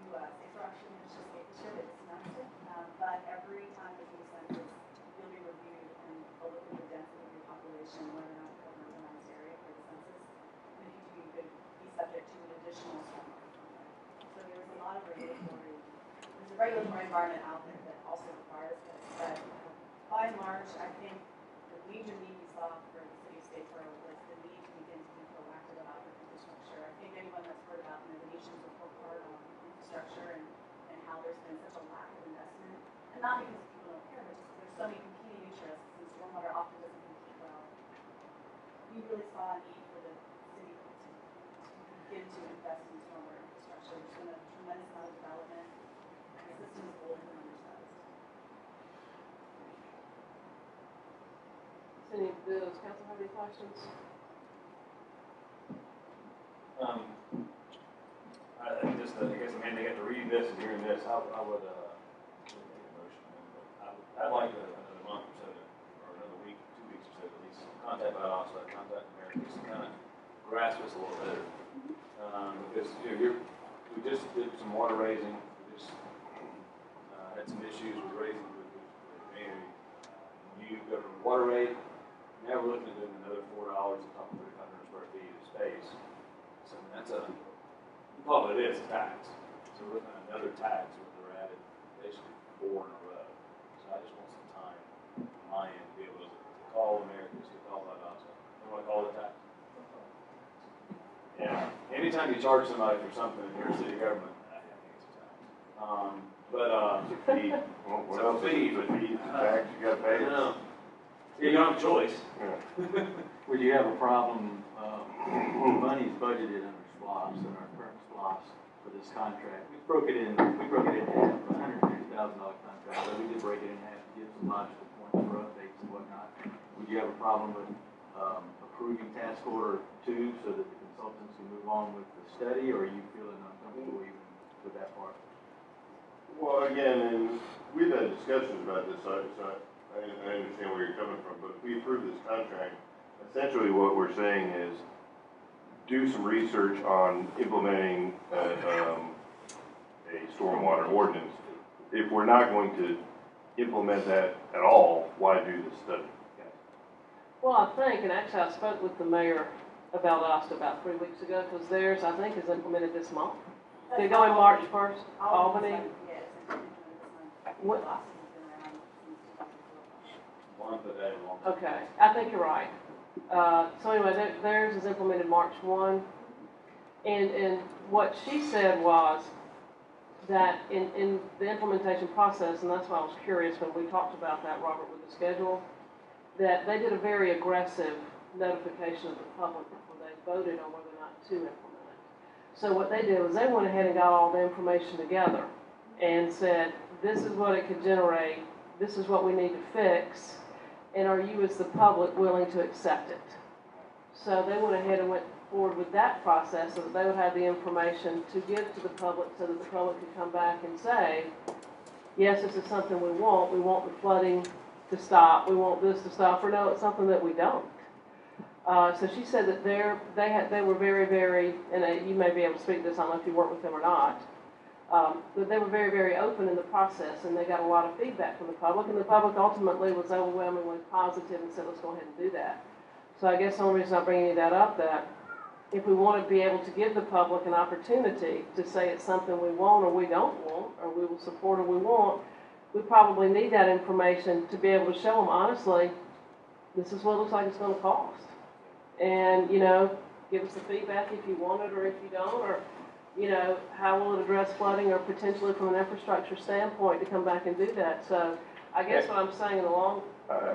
Statesboro actually managed to state this year, they just announced it, but every time there's a new census, you'll be reviewed and they'll look at the density of your population, whether or not you're in a nice area for the census. And if you do, you could be subject to an additional stormwater permit. So there's a lot of regulatory, there's a regulatory environment out there that also requires this. But by and large, I think the major need we saw for the city of Statesboro was the need to begin to be proactive about your infrastructure. I think anyone that's heard about the nation's report card on infrastructure and how there's been such a lack of investment, and not because people don't care, but just there's so many competing interests, and stormwater often doesn't compete well. We really saw a need for the city to begin to invest in stormwater infrastructure. There's been a tremendous amount of development, and the system is old and undersized. Does any of the council have any questions? I think just, I guess the main thing, after reading this and hearing this, I would, make a motion. I'd like another month or so, or another week, 2 weeks or so, at least, contact Valdosta, contact America, just to kind of grasp us a little better. Because, we just did some water raising, we just, had some issues with raising with the community. You go from water rate, now we're looking at doing another $4 on top of 300 square feet of space. So that's well, it is a tax. So we're looking at another tax where they're added basically 4 in a row. So I just want some time on my end to be able to call Americans, to call Valdosta. You want to call it a tax? Yeah. Anytime you charge somebody for something in your city government, I think it's a tax. It's a fee. Well, what else is it? Fee, tax, you gotta pay it. No. You don't have a choice. Yeah. Would you have a problem, money's budgeted under SPOS, and our current SPOS for this contract, we broke it in half, $150,000 contract, but we did break it in half to give some logical points for updates and whatnot. Would you have a problem with, approving task order 2 so that the consultants can move on with the study, or are you feeling uncomfortable even with that part? Well, again, and we've had discussions about this, so I understand where you're coming from, but if we approve this contract, essentially what we're saying is do some research on implementing a stormwater ordinance. If we're not going to implement that at all, why do this study? Well, I think, and actually I spoke with the mayor of Valdosta about 3 weeks ago, because theirs, I think, is implemented this month. They go in March 1st, Albany. Yes, it's implemented this month. What? Valdosta's been around since 2004. One, but that long. Okay, I think you're right. So anyway, theirs is implemented March 1. And what she said was that in the implementation process, and that's why I was curious when we talked about that, Robert, with the schedule, that they did a very aggressive notification of the public before they voted on whether or not to implement it. So what they did was they went ahead and got all the information together and said, this is what it could generate, this is what we need to fix, and are you as the public willing to accept it? So they went ahead and went forward with that process so that they would have the information to give to the public so that the public could come back and say, yes, this is something we want the flooding to stop, we want this to stop, or no, it's something that we don't. So she said that they were very, very, and you may be able to speak to this, I don't know if you work with them or not, but they were very, very open in the process, and they got a lot of feedback from the public, and the public ultimately was overwhelmingly positive and said, let's go ahead and do that. So I guess the only reason I'm bringing that up, that if we want to be able to give the public an opportunity to say it's something we want or we don't want, or we will support or we want, we probably need that information to be able to show them, honestly, this is what it looks like it's going to cost. And, give us the feedback if you want it or if you don't, or, how will it address flooding or potentially from an infrastructure standpoint to come back and do that. So I guess what I'm saying in the long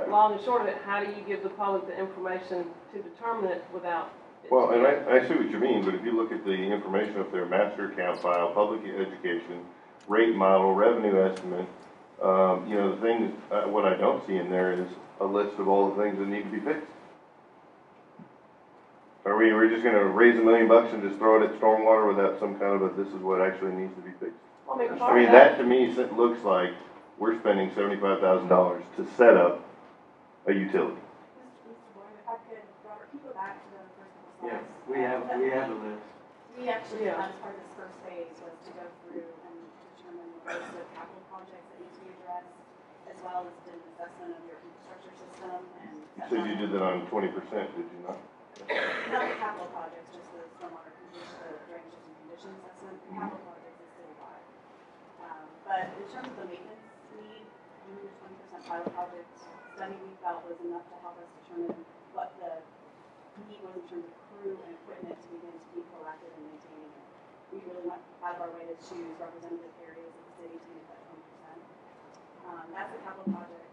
long and short of it, how do you give the public the information to determine it without? Well, and I see what you mean, but if you look at the information up there, master account file, public education, rate model, revenue estimate, you know, the thing, what I don't see in there is a list of all the things that need to be fixed. Are we're just gonna raise $1 million and just throw it at stormwater without some kind of a, this is what actually needs to be fixed? Well, I mean, I part mean, of that, that to me looks like we're spending $75,000 to set up a utility. Mr. Boyd, if I could, Robert, can you go back to the first couple Yeah, slides? we have a list. We actually, Yeah. as part of this first phase, was to go through and determine the list of capital projects that need to be addressed, as well as an assessment of your infrastructure system and. You said you did that on 20%, did you not? Not the capital projects, just the stormwater condition, the drainage and condition assessment. The capital projects is citywide. But in terms of the maintenance need, doing the 20% pilot project study we felt was enough to help us determine what the need was in terms of crew and equipment to begin to be proactive in maintaining it. We really went out of our way to choose representative areas of the city to meet that 20%. That's the capital project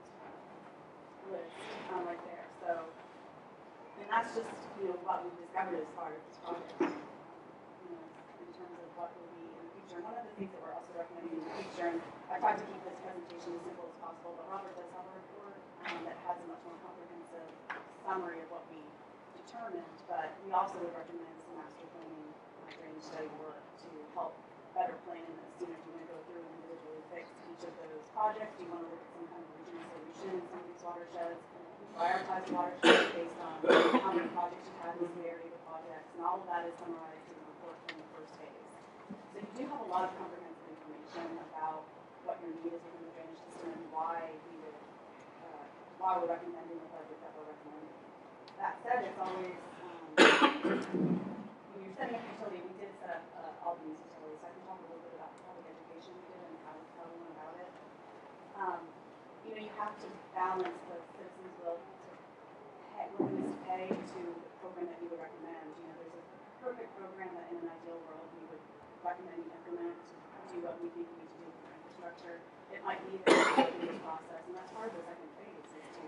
list right there. So, and that's just, you know, what we've discovered as part of this project, you know, in terms of what will be in the future. And one of the things that we're also recommending in the future, and I tried to keep this presentation as simple as possible, but Robert does have a report that has a much more comprehensive summary of what we determined, but we also would recommend some master planning drainage study work to help better plan in this. You know, do you want to go through and individually fix each of those projects? Do you want to look at some kind of regional solution in some of these watersheds? Prioritize watersheds based on how many projects you have in the area of the projects, and all of that is summarized in the report from the first phase. So you do have a lot of comprehensive information about what your need is within the drainage system and why we're recommending the budget that we're recommending. That said, it's always when you're setting up a utility, we did set up all these utilities, so I can talk a little bit about the public education we did and how we went about it. You know, you have to balance the citizens' willingness to pay to the program that you would recommend. You know, there's a perfect program that in an ideal world we would recommend you implement, do what we think we need to do for infrastructure. It might be that we go through this process, and that's part of the second phase is to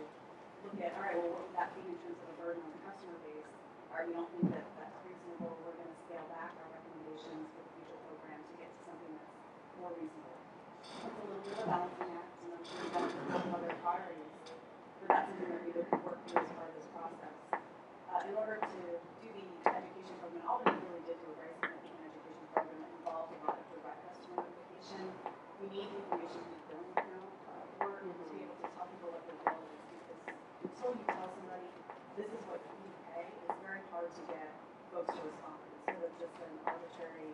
look at, all right, well, what would that be in terms of a burden on the customer base? Or we don't think that that's reasonable, we're going to scale back our recommendations for the future program to get to something that's more reasonable. It's a little bit of a balancing act, and I'm sure you've got a couple other priorities, but that's something that we would work through as part of this process. In order to do the education program, all we really did do a very significant education program that involved a lot of direct customer notification. We need the information from the billing account work to be able to tell people what their bill is, because until you tell somebody this is what you pay, it's very hard to get folks to respond. It's sort of just an arbitrary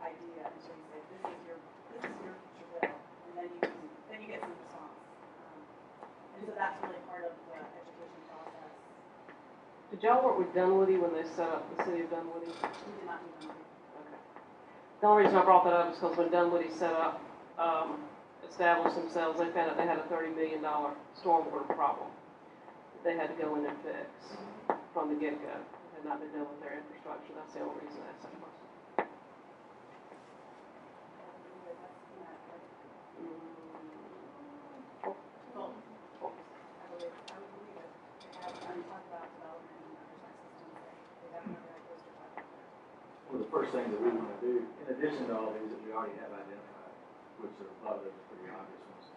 idea until you say this is your future bill, and then you get some response. And so that's really part of the education process. did y'all work with Dunwoody when they set up the city of Dunwoody? We did not do that. Okay. The only reason I brought that up is because when Dunwoody set up, established themselves, they found out they had a $30 million stormwater problem that they had to go in and fix from the get-go. They had not been done with their infrastructure. That's the only reason I asked that question. Well, the first thing that we want to do, in addition to all these that we already have identified, which are a lot of those pretty obvious ones,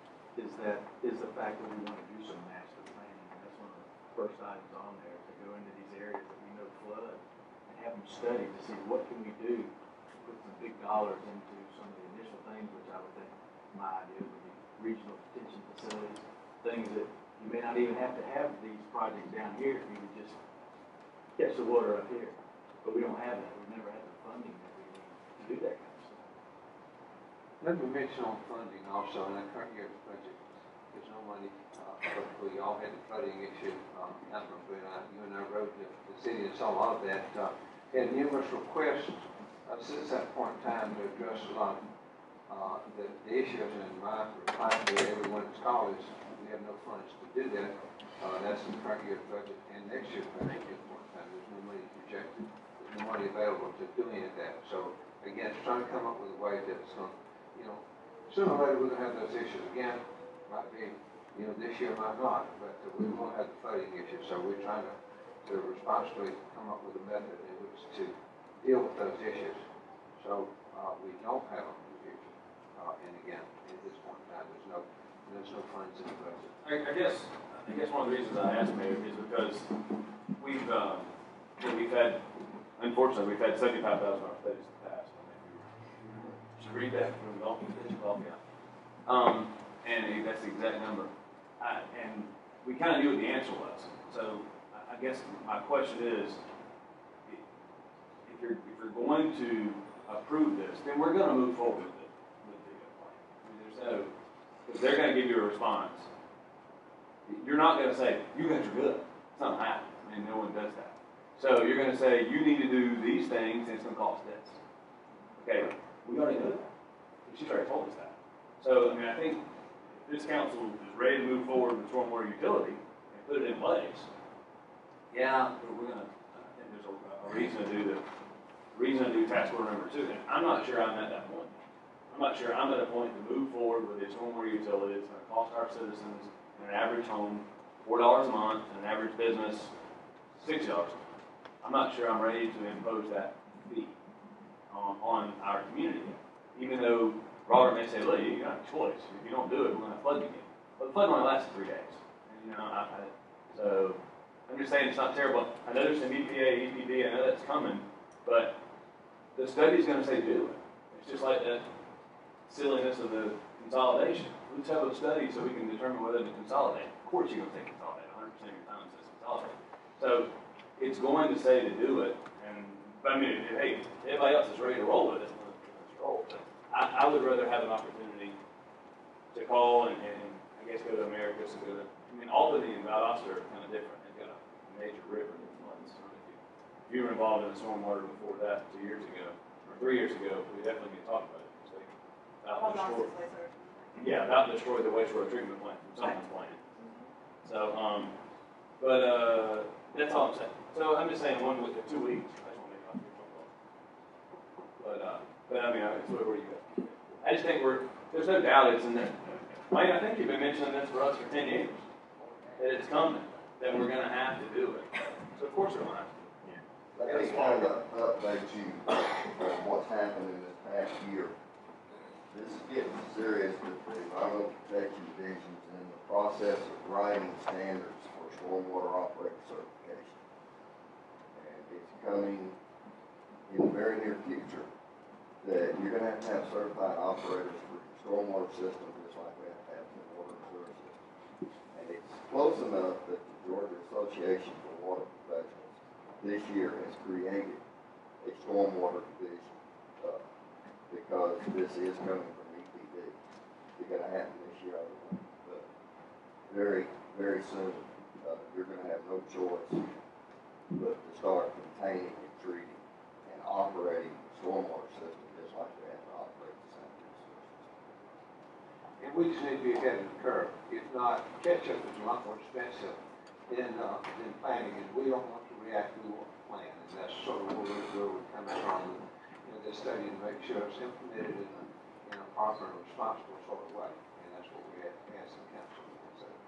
is the fact that we want to do some master planning. And that's one of the first items on there, to go into these areas that we know flood and have them study to see what can we do to put some big dollars into some of the initial things, which I would think my idea would be regional detention facilities, things that you may not even have to have these projects down here. You could just catch the water up here. But we don't have that. We've never had the funding that we need to do that kind of stuff. Let me mention on funding also, in the current year's budget, there's no money, we all had the flooding issue, Councilman Boyd and I, you and I rode the city and saw a lot of that, had numerous requests, since that point in time to address a lot of the issues, and my reply to everyone that's called is, we have no funds to do that. That's in the current year's budget, and next year's budget at this point in time, there's no money projected. There's no money available to do any of that. So again, it's trying to come up with a way that's going to, you know, sooner or later we're going to have those issues again. Might be this year might not, but we won't have the flooding issue, so we're trying to responsibly come up with a method in which to deal with those issues. So, we don't have them in the future. And again, at this point in time, there's no funds in the budget. I guess one of the reasons I asked Mayor is because we've had, unfortunately, we've had $75,000 studies in the past. Should read that from the and that's the exact number. And we kind of knew what the answer was. So I guess my question is, if you're going to approve this, then we're going to move forward with it, with the plan. I mean, there's no, because they're going to give you a response. You're not going to say, you guys are good. It's not happening. I mean, no one does that. So you're going to say, you need to do these things, and it's going to cost this. Okay, we already know that. She's already told us that. So, I mean, I think this council is ready to move forward with stormwater utility and put it in place. Yeah, but we're going to, I think there's a reason to do task order number 2. And I'm not sure I'm at that point. I'm not sure I'm at a point to move forward with a stormwater utility. It's going to cost our citizens in an average home $4 a month and an average business $60 a month. I'm not sure I'm ready to impose that fee on our community. Even though Robert may say, look, you got a choice. If you don't do it, we're going to flood you again. But the flood only lasts 3 days. And, so I'm just saying it's not terrible. I know there's some EPA, EPD, I know that's coming, but the study's going to say do it. It's just like that silliness of the consolidation. Let's have a study so we can determine whether to consolidate. Of course you're going to say consolidate. 100% of your time says consolidate. So it's going to say to do it. But I mean, hey, everybody else is ready to roll with it. Let's roll. But I would rather have an opportunity to call and I guess go to Americus and go to, I mean, Albany and Valdosta are kind of different. They've got a major river that runs. If you were involved in the stormwater before that 2 years ago, or 3 years ago, we definitely need to talk about it. About destroy the wastewater treatment plant from someone's plant. So, that's all I'm saying. So I'm just saying 1 week, 2 weeks. I just want to make a phone call. But I mean, it's where you go. I just think there's no doubt it's in there. Wayne, I think you've been mentioning this for us for 10 years. That it's coming. That we're going to have to do it. So of course we're going to have to. Let me kind of update you on what's happened in this past year. This is getting serious with the Environmental Protection Division's in the process of writing standards for stormwater operator certification. And it's coming in the very near future that you're going to have certified operators for your stormwater system just like we have to have for the water and sewer system. And it's close enough that the Georgia Association for Water Professionals this year has created a stormwater division because this is coming from EPD. It's going to happen this year, I don't know, but very, very soon you're going to have no choice but to start containing and treating and operating the stormwater system just like we have to operate the sanitary sewer system. And we just need to be ahead of the curve. If not, catch-up is a lot more expensive than planning, and we don't want to react, we want to plan, and that's sort of where we're coming from. This study to make sure it's implemented in a proper and responsible sort of way, and that's what we have to ask the council to consider.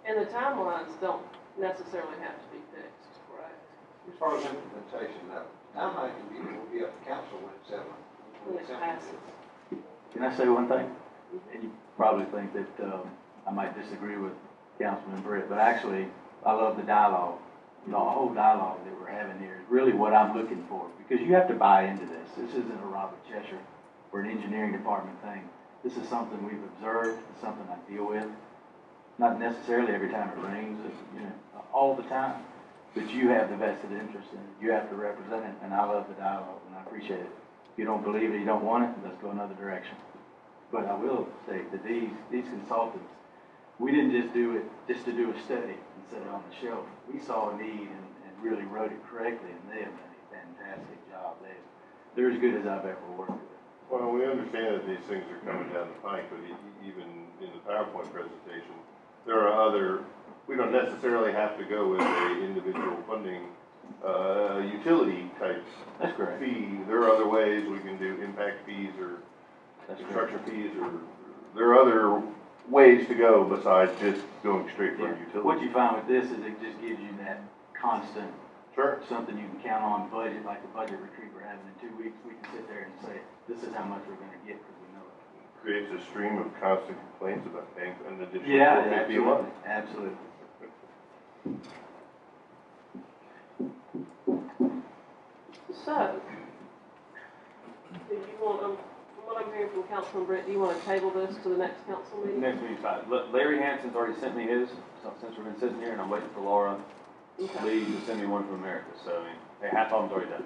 And the timelines don't necessarily have to be fixed, correct? As far as implementation, no. Timeline will be up to council when it's When it passes. Can I say one thing? And you probably think that I might disagree with Councilman Britt, but actually, I love the dialogue. The whole dialogue that we're having here is really what I'm looking for, because you have to buy into this. This isn't a Robert Cheshire or an engineering department thing. This is something we've observed, it's something I deal with. Not necessarily every time it rains, all the time. But you have the vested interest in it. You have to represent it, and I love the dialogue, and I appreciate it. If you don't believe it, you don't want it, let's go another direction. But I will say that these consultants, we didn't just do it just to do a study and set it on the shelf. We saw a need and really wrote it correctly, and they have done a fantastic job. They're as good as I've ever worked with. Well, we understand that these things are coming down the pike, but even in the PowerPoint presentation, there are we don't necessarily have to go with a individual funding utility type That's correct. fee. There are other ways we can do impact fees or construction fees, or there are other ways to go besides just going straight from utilities. What you find with this is it just gives you that constant, Sure. something you can count on budget, like the budget retreat we're having in 2 weeks. We can sit there and say, this is how much we're gonna get, because we know it. Creates a stream of constant complaints about paying an additional Yeah, $450 a month. absolutely. So, do you want, from what I'm hearing from Councilman Britt, do you want to table this to the next council meeting? Next meeting's fine. Larry Hanson's already sent me his, so since we've been sitting here, and I'm waiting for Laura Okay. Lee to send me one from America, so, I mean, hey, half of them's already done.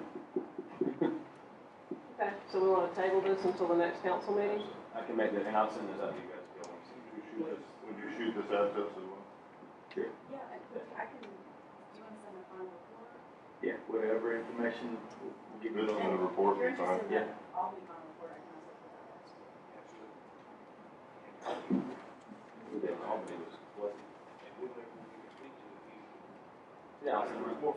Okay, so we want to table this until the next council meeting? I can make that, and I'll send this out to you guys if you want to see. Would you shoot this out to us as well? Sure. Yeah, I can, do you want to send a final report? Yeah, whatever information we'll give you. Put it on the report, You're be fine. interested in Yeah. that, I'll be final report, I can also put that out. Yeah, Albany was what? Yeah, I'll send a report.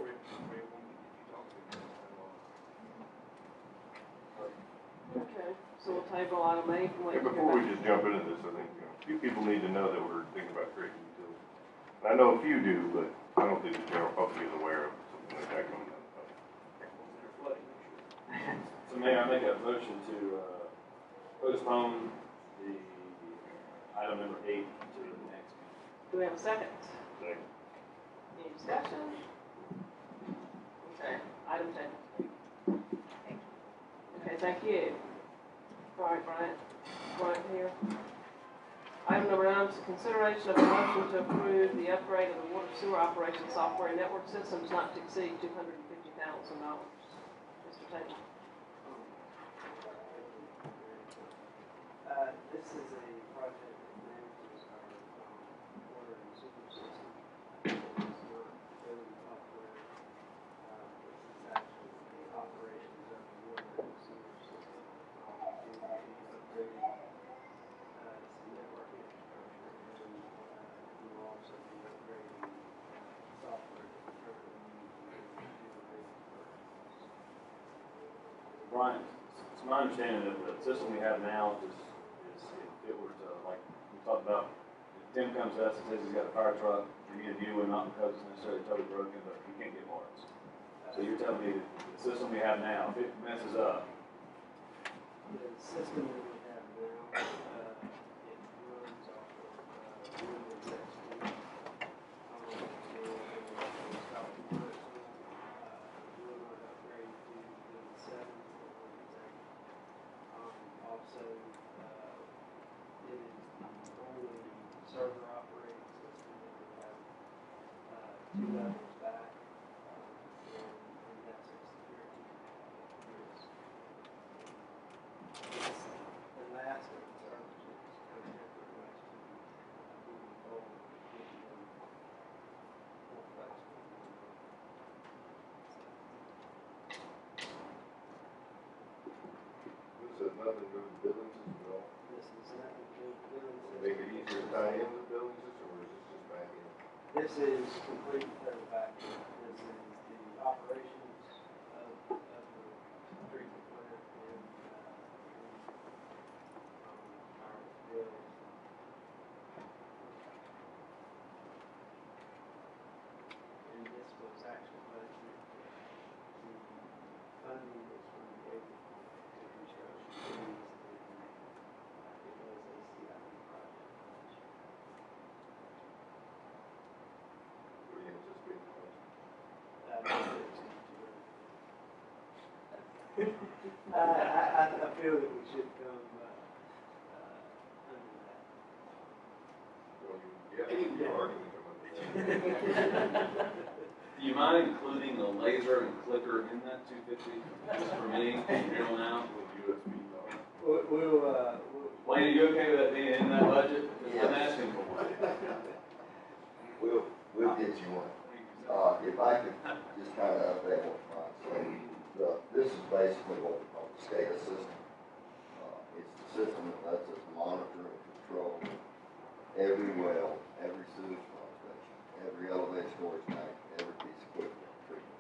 Okay, so we'll table item 8 and wait And to before we hear just jump into this, I think, a few people need to know that we're thinking about creating utilities. And I know a few do, but I don't think the general public is aware of something like that coming down the pipe. So Mayor, I make a motion to postpone the item number 8 to the next meeting. Do we have a second? Second. Any discussion? Okay, item 10. Okay, thank you. All right, Brian here. Item number 9 is consideration of a motion to approve the upgrade of the water sewer operation software and network systems not to exceed $250,000. Mr. Taylor. This is a project that manages our water and sewer system. It's not building software. This is actually the operations of the water and sewer system. It will be upgraded some network infrastructure, and we will also be upgrading software that we currently use to generate purchases. Brian, it's my understanding that the system we have now is if it were to, like we talked about, if Tim comes to us and says he's got a fire truck, we need a new one, not because it's necessarily totally broken, but he can't get parts. So you're telling me that the system we have now, if it messes up, The system that we have now, it runs off of Windows XP. And it's got one, we're going to upgrade to Windows 7 or Windows 8. Also, it is the only server operating system that we have 2 levels back, and that's a security risk. The last of the services is kind of different ways to moving forward, getting them more flexible. This has nothing to do with billing system at all. This is nothing to do with billing system. Make it easier to tie in the billing system, or is this just back in? This is complete third back end. This is the operations of the treatment plant and our bills. And this was actually budgeted, the funding was from the construction fees, and it was a CIP project. What do you anticipate the cost? I feel that we should come under that. Well, you are going to come under that. do you mind including the laser and clicker in that 250? Just for me, from here on out? With USB talk. We'll Wayne, are you okay with that being in that budget? Because I'm asking for one. We'll get you one. If I could just kind of update what Ron said, this is basically what we call the SCADA system. It's the system that lets us monitor and control every well, every sewage pump station, every elevated storage tank, every piece of equipment in the treatment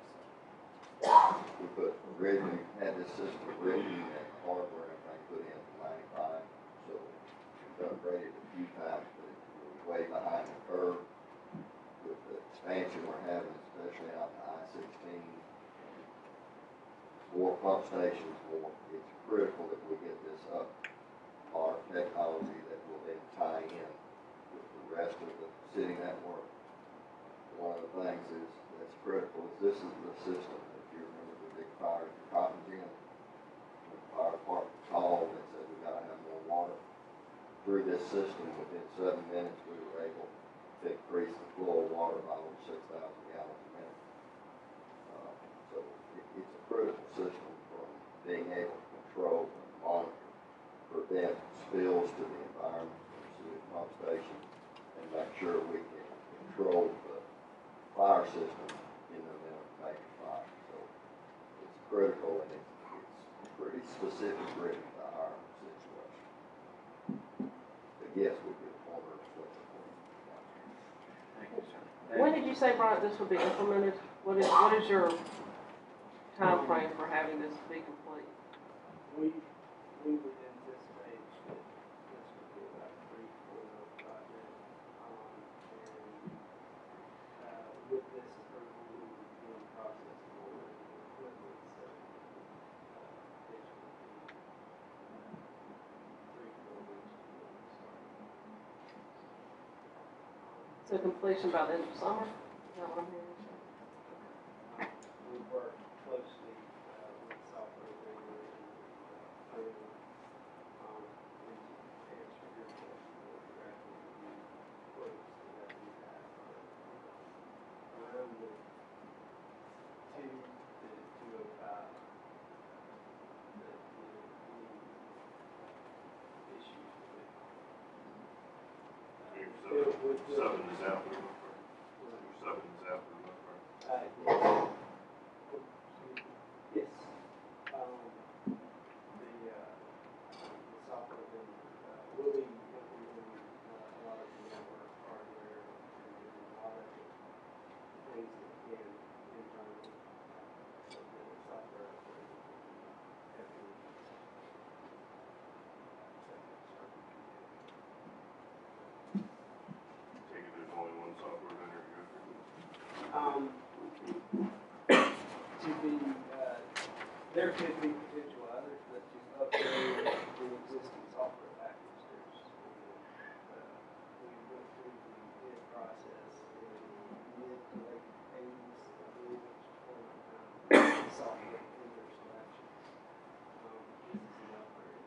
center. We had this system originally and hardware and everything put in 95, so we've upgraded a few times, but way behind the curve with the expansion we're having, especially out in I-16. 4 pump stations more. It's critical that we get this up. Our technology that will then tie in with the rest of the city network. One of the things that's critical is this is the system. If you remember the big fire at Cotton Gin, the fire department called and said we got to have more water. Through this system, within 7 minutes, we were able to increase the flow of water by over 6,000 gallons a minute. So it's a critical system from being able to control and monitor, prevent spills to the environment from sewage pump stations, and make sure we can control the fire system in the event of a major fire. So it's critical, and it's pretty specific written to our situation. But yes, we could order a split report. Thank you, sir. When did you say, Brian, this would be implemented? What is your time frame for having this be complete? We would anticipate that this would be about a 3-4 project. And with this approval, we would begin the process of ordering the equipment, so it should be 3-4 weeks before we start. So completion by the end of summer? Is that what I'm hearing? We work closely with software vendor and further to answer your question more directly, the quotes that we have are around the 2 to 205 that any issues with. Subbing is out there. Subbing is out there. Yes. Yes. The software vendor will be implementing a lot of the network hardware and a lot of the things that can internally, so the software upgrade will be heavily. Take it, there's only one software vendor you go through. To be, there could be potential others, but to upgrade the existing software package, we went through the bid process in mid to late 80s, I believe it was point of software vendor selection. This is an upgrade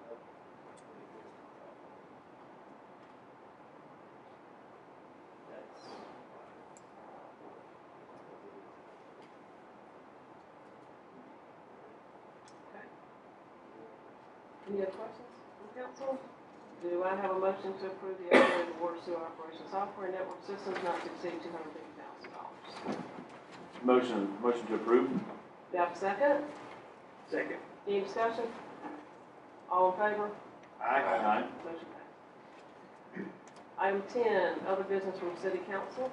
of the existing software. That's Any other questions from council? Do I have a motion to approve the upgrade of water sewer operation software and network systems not to exceed $250,000? Motion to approve? Do you have a second? Second. Any discussion? All in favor? Aye. Motion passed. Item 10, other business from city council.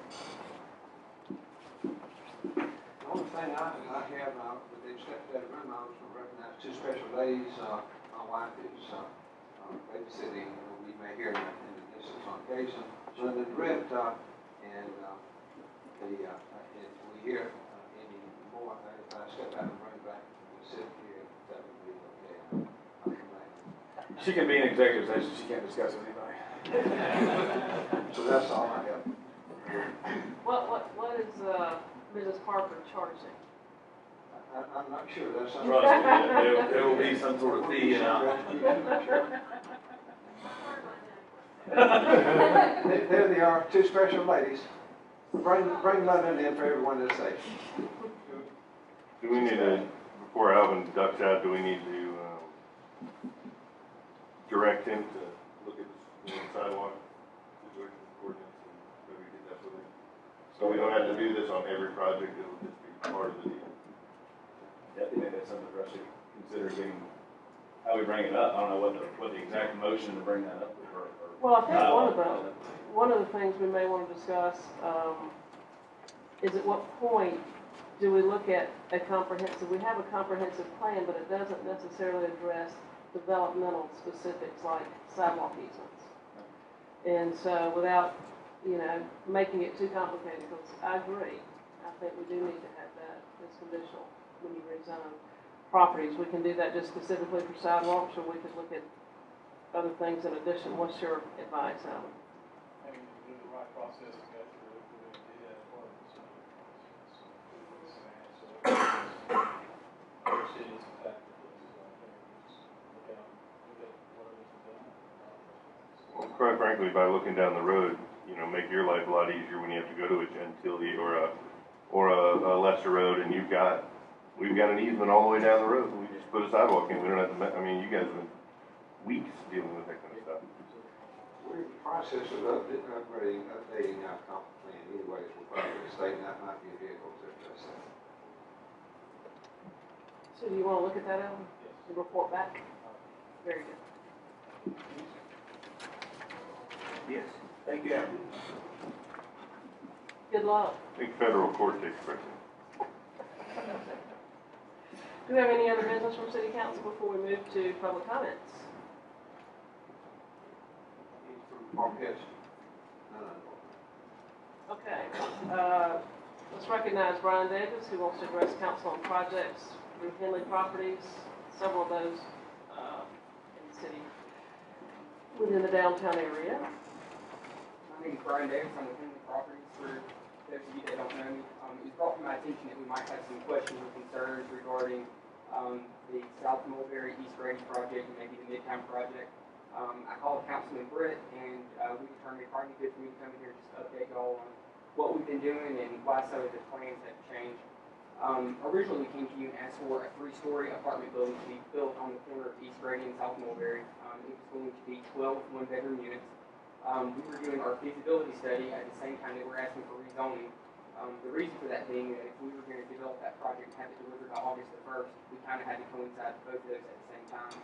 The only thing I have, with the exception of my was to recognize 2 special ladies. My wife is babysitting, we may hear in the distance on occasion. Linda Drift, and we hear any more. If I step out and bring back, we sit here, that would be okay. I'll come back. She can be in executive session, she can't discuss with anybody. So that's all I have. What is Mrs. Parker charging? I'm not sure. That's Trust me, there will be some sort of fee, you know. There they are, 2 special ladies. Bring London in for everyone to say. Do we need to, before Alvin ducks out, do we need to direct him to look at the sidewalk situation ordinance and maybe get that with him? So we don't have to do this on every project, it'll just be part of the deal. Yeah, I think that's something for us to consider getting, how we bring it up. I don't know what the exact motion to bring that up with or Well, I think one of the things we may want to discuss is at what point do we look at we have a comprehensive plan, but it doesn't necessarily address developmental specifics like sidewalk easements. And so without, making it too complicated, because I agree, I think we do need to have that as conditional when you rezone properties. We can do that just specifically for sidewalks, or we could look at other things in addition. What's your advice, Alan? Maybe do the right process to go through if we did as part of the zoning process. Other cities have tackled this, so I think just look at what others have done. Well, quite frankly, by looking down the road, make your life a lot easier when you have to go to a gentility or a lesser road, and we've got an easement all the way down the road. We just put a sidewalk in. We don't have to. You guys have been weeks dealing with that kind of stuff. We're in the process of updating our comp plan anyways. We're probably stating that might be a vehicle to address that. So do you want to look at that, Alan? Yes. And report back? Very good. Yes. Thank you, Alan. Good luck. I think federal court takes precedent. Do we have any other business from City Council before we move to public comments? From heads. Okay. Let's recognize Brian Davis, who wants to address council on projects through Henley Properties, several of those in the city, within the downtown area. My name is Brian Davis. I'm with Henley Properties. For those of you that don't know me, it was brought to my attention that we might have some questions or concerns regarding the South Mulberry East Grady project and maybe the Midtown project. I called Councilman Britt, and we determined it probably good for me to come in here and just update y'all on what we've been doing and why some of the plans have changed. Originally, we came to you and asked for a 3-story apartment building to be built on the corner of East Grady and South Mulberry. It was going to be 12 one-bedroom units. We were doing our feasibility study at the same time that we're asking for rezoning. The reason for that being that if we were going to develop that project and have it delivered by August the 1st, we kind of had to coincide both of those at the same time.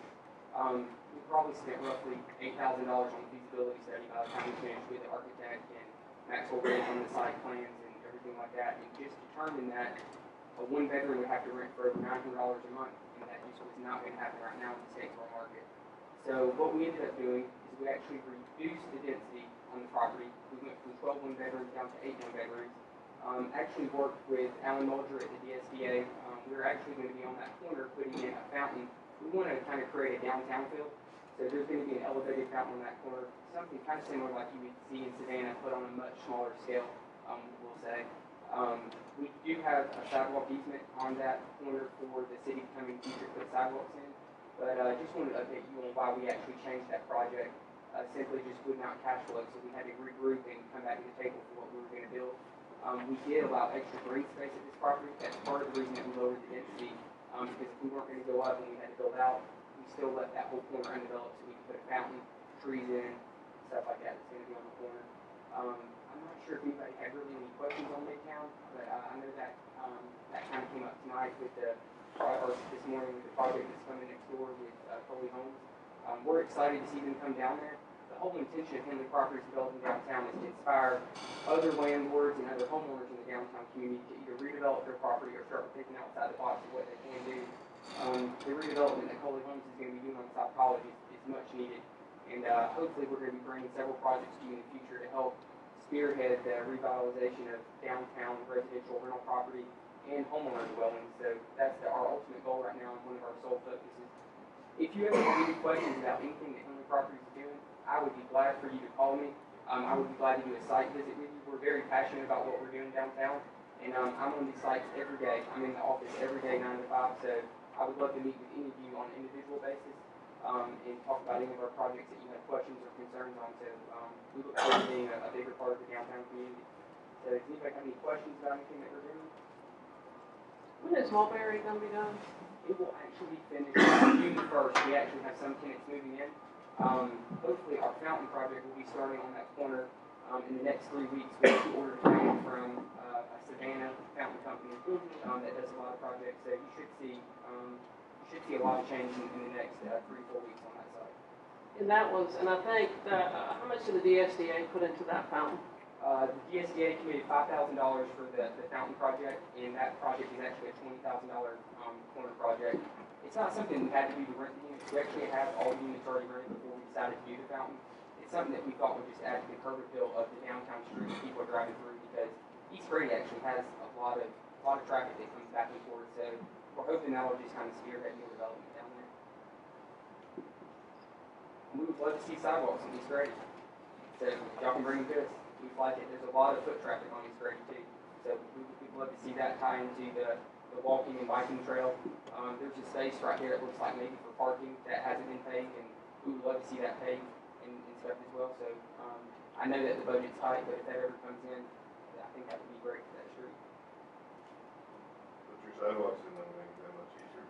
We probably spent roughly $8,000 on the feasibility study by the time we finished with the architect and Maxwell Ridge on the site plans and everything like that, and just determined that a one-bedroom would have to rent for over $900 a month, and that just was not going to happen right now in the Statesboro market. So what we ended up doing is we actually reduced the density on the property. We went from 12 one-bedrooms down to 8 one-bedrooms. Actually worked with Alan Mulder at the DSDA. We're actually going to be on that corner putting in a fountain. We want to kind of create a downtown feel. So there's going to be an elevated fountain on that corner, something kind of similar like you would see in Savannah, but on a much smaller scale, we'll say. We do have a sidewalk easement on that corner for the city to come in future put sidewalks in, but I just wanted to update you on why we actually changed that project. Simply just would not cash flow, so we had to regroup and come back to the table for what we were going to build. We did allow extra green space at this property. That's part of the reason that we lowered the density, because if we weren't going to go up and we had to build out, we still left that whole corner undeveloped so we could put a fountain, trees in, stuff like that that's going to be on the corner. I'm not sure if anybody had really any questions on Midtown, but I know that that kind of came up tonight with or this morning with the project that's coming next door with Foley Homes. We're excited to see them come down there. The whole intention of Henley Properties developing downtown is to inspire other landlords and other homeowners in the downtown community to either redevelop their property or start thinking outside the box of what they can do. The redevelopment that Foley Homes is going to be doing on South College is much needed, and hopefully we're going to be bringing several projects to you in the future to help spearhead the revitalization of downtown residential rental property and homeowner dwellings. So that's our ultimate goal right now and one of our sole focuses. If you ever have any questions about anything that Henley Properties is doing, I would be glad for you to call me. I would be glad to do a site visit with you. We're very passionate about what we're doing downtown, and I'm on these sites every day. I'm in the office every day, 9 to 5, so I would love to meet with any of you on an individual basis and talk about any of our projects that you have questions or concerns on. So we look forward to being a bigger part of the downtown community. So does anybody have any questions about anything that we're doing? When is Mulberry going to be done? It will actually finish June 1st. We actually have some tenants moving in. Hopefully our fountain project will be starting on that corner in the next 3 weeks. We actually ordered a fountain from a Savannah fountain company that does a lot of projects. So you should see a lot of change in the next 3 or 4 weeks on that side. And I think how much did the DSDA put into that fountain? The DSDA committed $5,000 for the fountain project, and that project is actually a $20,000 corner project. It's not something we had to do to rent the units. We actually have all the units already rented before we decided to do the fountain. It's something that we thought would just add to the curb appeal of the downtown street that people are driving through, because East Grady actually has a lot of traffic that comes back and forth, so we're hoping that'll just kind of spearhead new development down there. And we would love to see sidewalks in East Grady, so y'all can bring them to us. We'd like it. There's a lot of foot traffic on East Grady too, so we'd love to see that tie into the walking and biking trail. There's a space right here, it looks like maybe for parking that hasn't been paved, and we would love to see that paved and stuff as well. So I know that the budget's tight, but if that ever comes in, I think that would be great for that street. But your sidewalks in don't make it that much easier.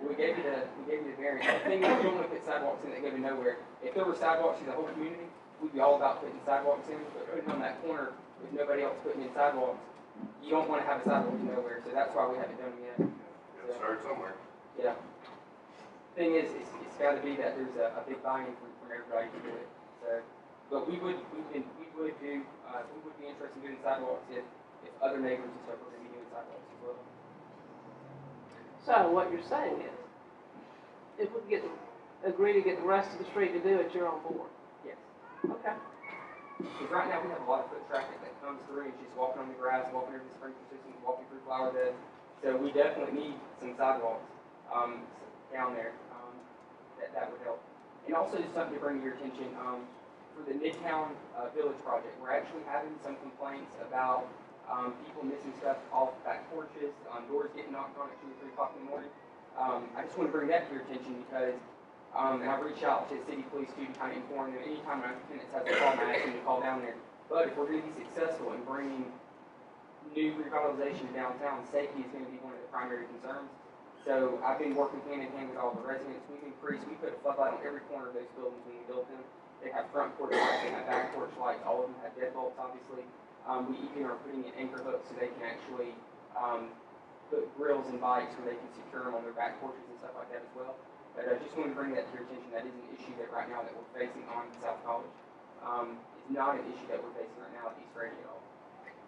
We gave you the variance. The thing is, we don't want to put sidewalks in that go to nowhere. If there were sidewalks in the whole community, we'd be all about putting sidewalks in, but putting on that corner with nobody else putting in sidewalks, you don't want to have a sidewalk to nowhere, so that's why we haven't done them yet. Gotta start somewhere. Yeah. Thing is, it's got to be that there's a big buy-in from everybody to do it. So, but we would be interested in doing sidewalks if other neighbors and stuff were going to be doing sidewalks as well. So what you're saying is, if we agree to get the rest of the street to do it, you're on board? Yes. Okay. Because right now we have a lot of foot traffic that comes through and just walking on the grass, walking over the sprinkler system, walking through flower beds. So we definitely need some sidewalks down there. That would help. And also just something to bring to your attention, for the Midtown Village project, we're actually having some complaints about people missing stuff off back porches, doors getting knocked on at 2 or 3 o'clock in the morning. I just want to bring that to your attention because, and I've reached out to city police too to kind of inform them anytime my tenants has a problem, I ask them to call down there. But if we're going to be successful in bringing new revitalization to downtown, safety is going to be one of the primary concerns. So I've been working hand in hand with all the residents. We put a floodlight on every corner of those buildings when we built them. They have front porch lights, they have back porch lights, all of them have deadbolts obviously. We even are putting in anchor hooks so they can actually put grills and bikes where they can secure them on their back porches and stuff like that as well. But I just want to bring that to your attention. That is an issue that right now that we're facing on South College. It's not an issue that we're facing right now at East Grady at all.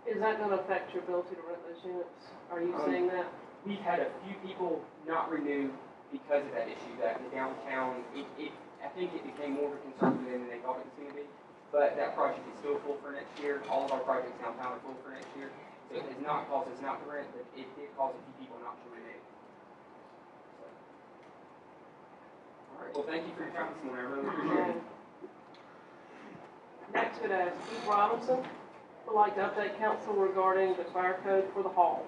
Is that going to affect your ability to rent those units? Are you seeing that? We've had a few people not renew because of that issue, that the downtown, I think it became more of a concern for them than they thought it was going to be. But that project is still full for next year. All of our projects downtown are full for next year. So it has not caused us not to rent, but it did cause a few people not to renew. So. All right, well, thank you for your time this morning. I really appreciate it. Next, we'd ask Keith Robinson would like to update council regarding the fire code for the hall.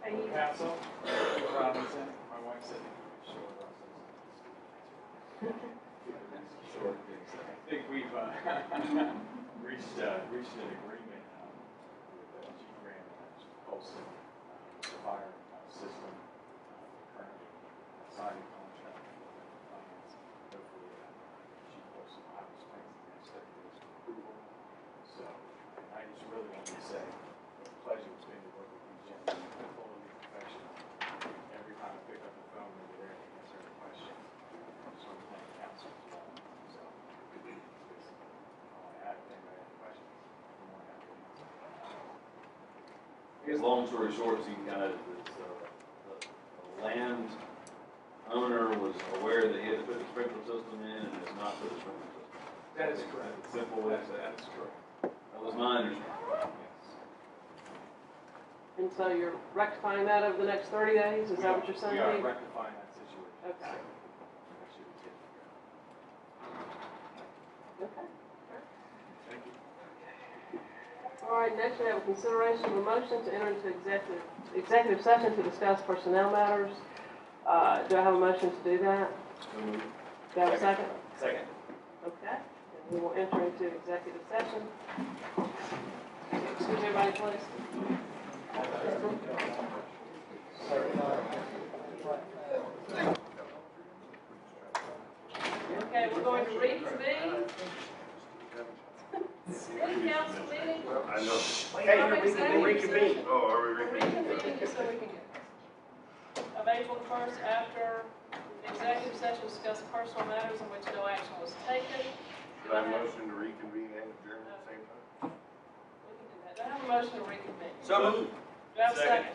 Council, Keith Robinson, my wife said short. I think we've reached an agreement with Chief Graham and Colson, the fire system, currently signing contract with finance. Hopefully, Chief Colson will have his plans in the next 30 days for approval. So, I just really want to say, what a pleasure it's been to work with these gentlemen. Totally professional. Every time I pick up the phone, they're there to answer the questions. I just want to thank council as well. So, all I have, if anybody has questions, I'm more than happy to answer. I guess long story short, so you kind of, the land owner was aware that he had to put the sprinkler system in and has not put the sprinkler system in. That is correct. It's simple as that. That is correct. That was my understanding. And so you're rectifying that over the next 30 days? Is that what you're saying? We are rectifying that situation. Okay. So, that should be taken care of. Okay. Thank you. All right, next we have a consideration of a motion to enter into executive session to discuss personnel matters. Do I have a motion to do that? Do I have a second? Second. Okay, and we will enter into executive session. Excuse everybody, please. Okay, we're going to reconvene. City council meeting. I know. Hey, reconvene. Oh, are we We're reconvening just so we can get this. Of April 1st, after executive session, discuss personal matters in which no action was taken. Should I motion to reconvene and adjourn at the same time? We can do that. Do I have a motion to reconvene? So moved. Do I have a second?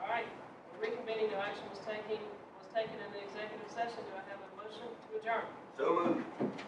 All right, reconvening, no action was taken in the executive session. Do I have a motion to adjourn? So moved.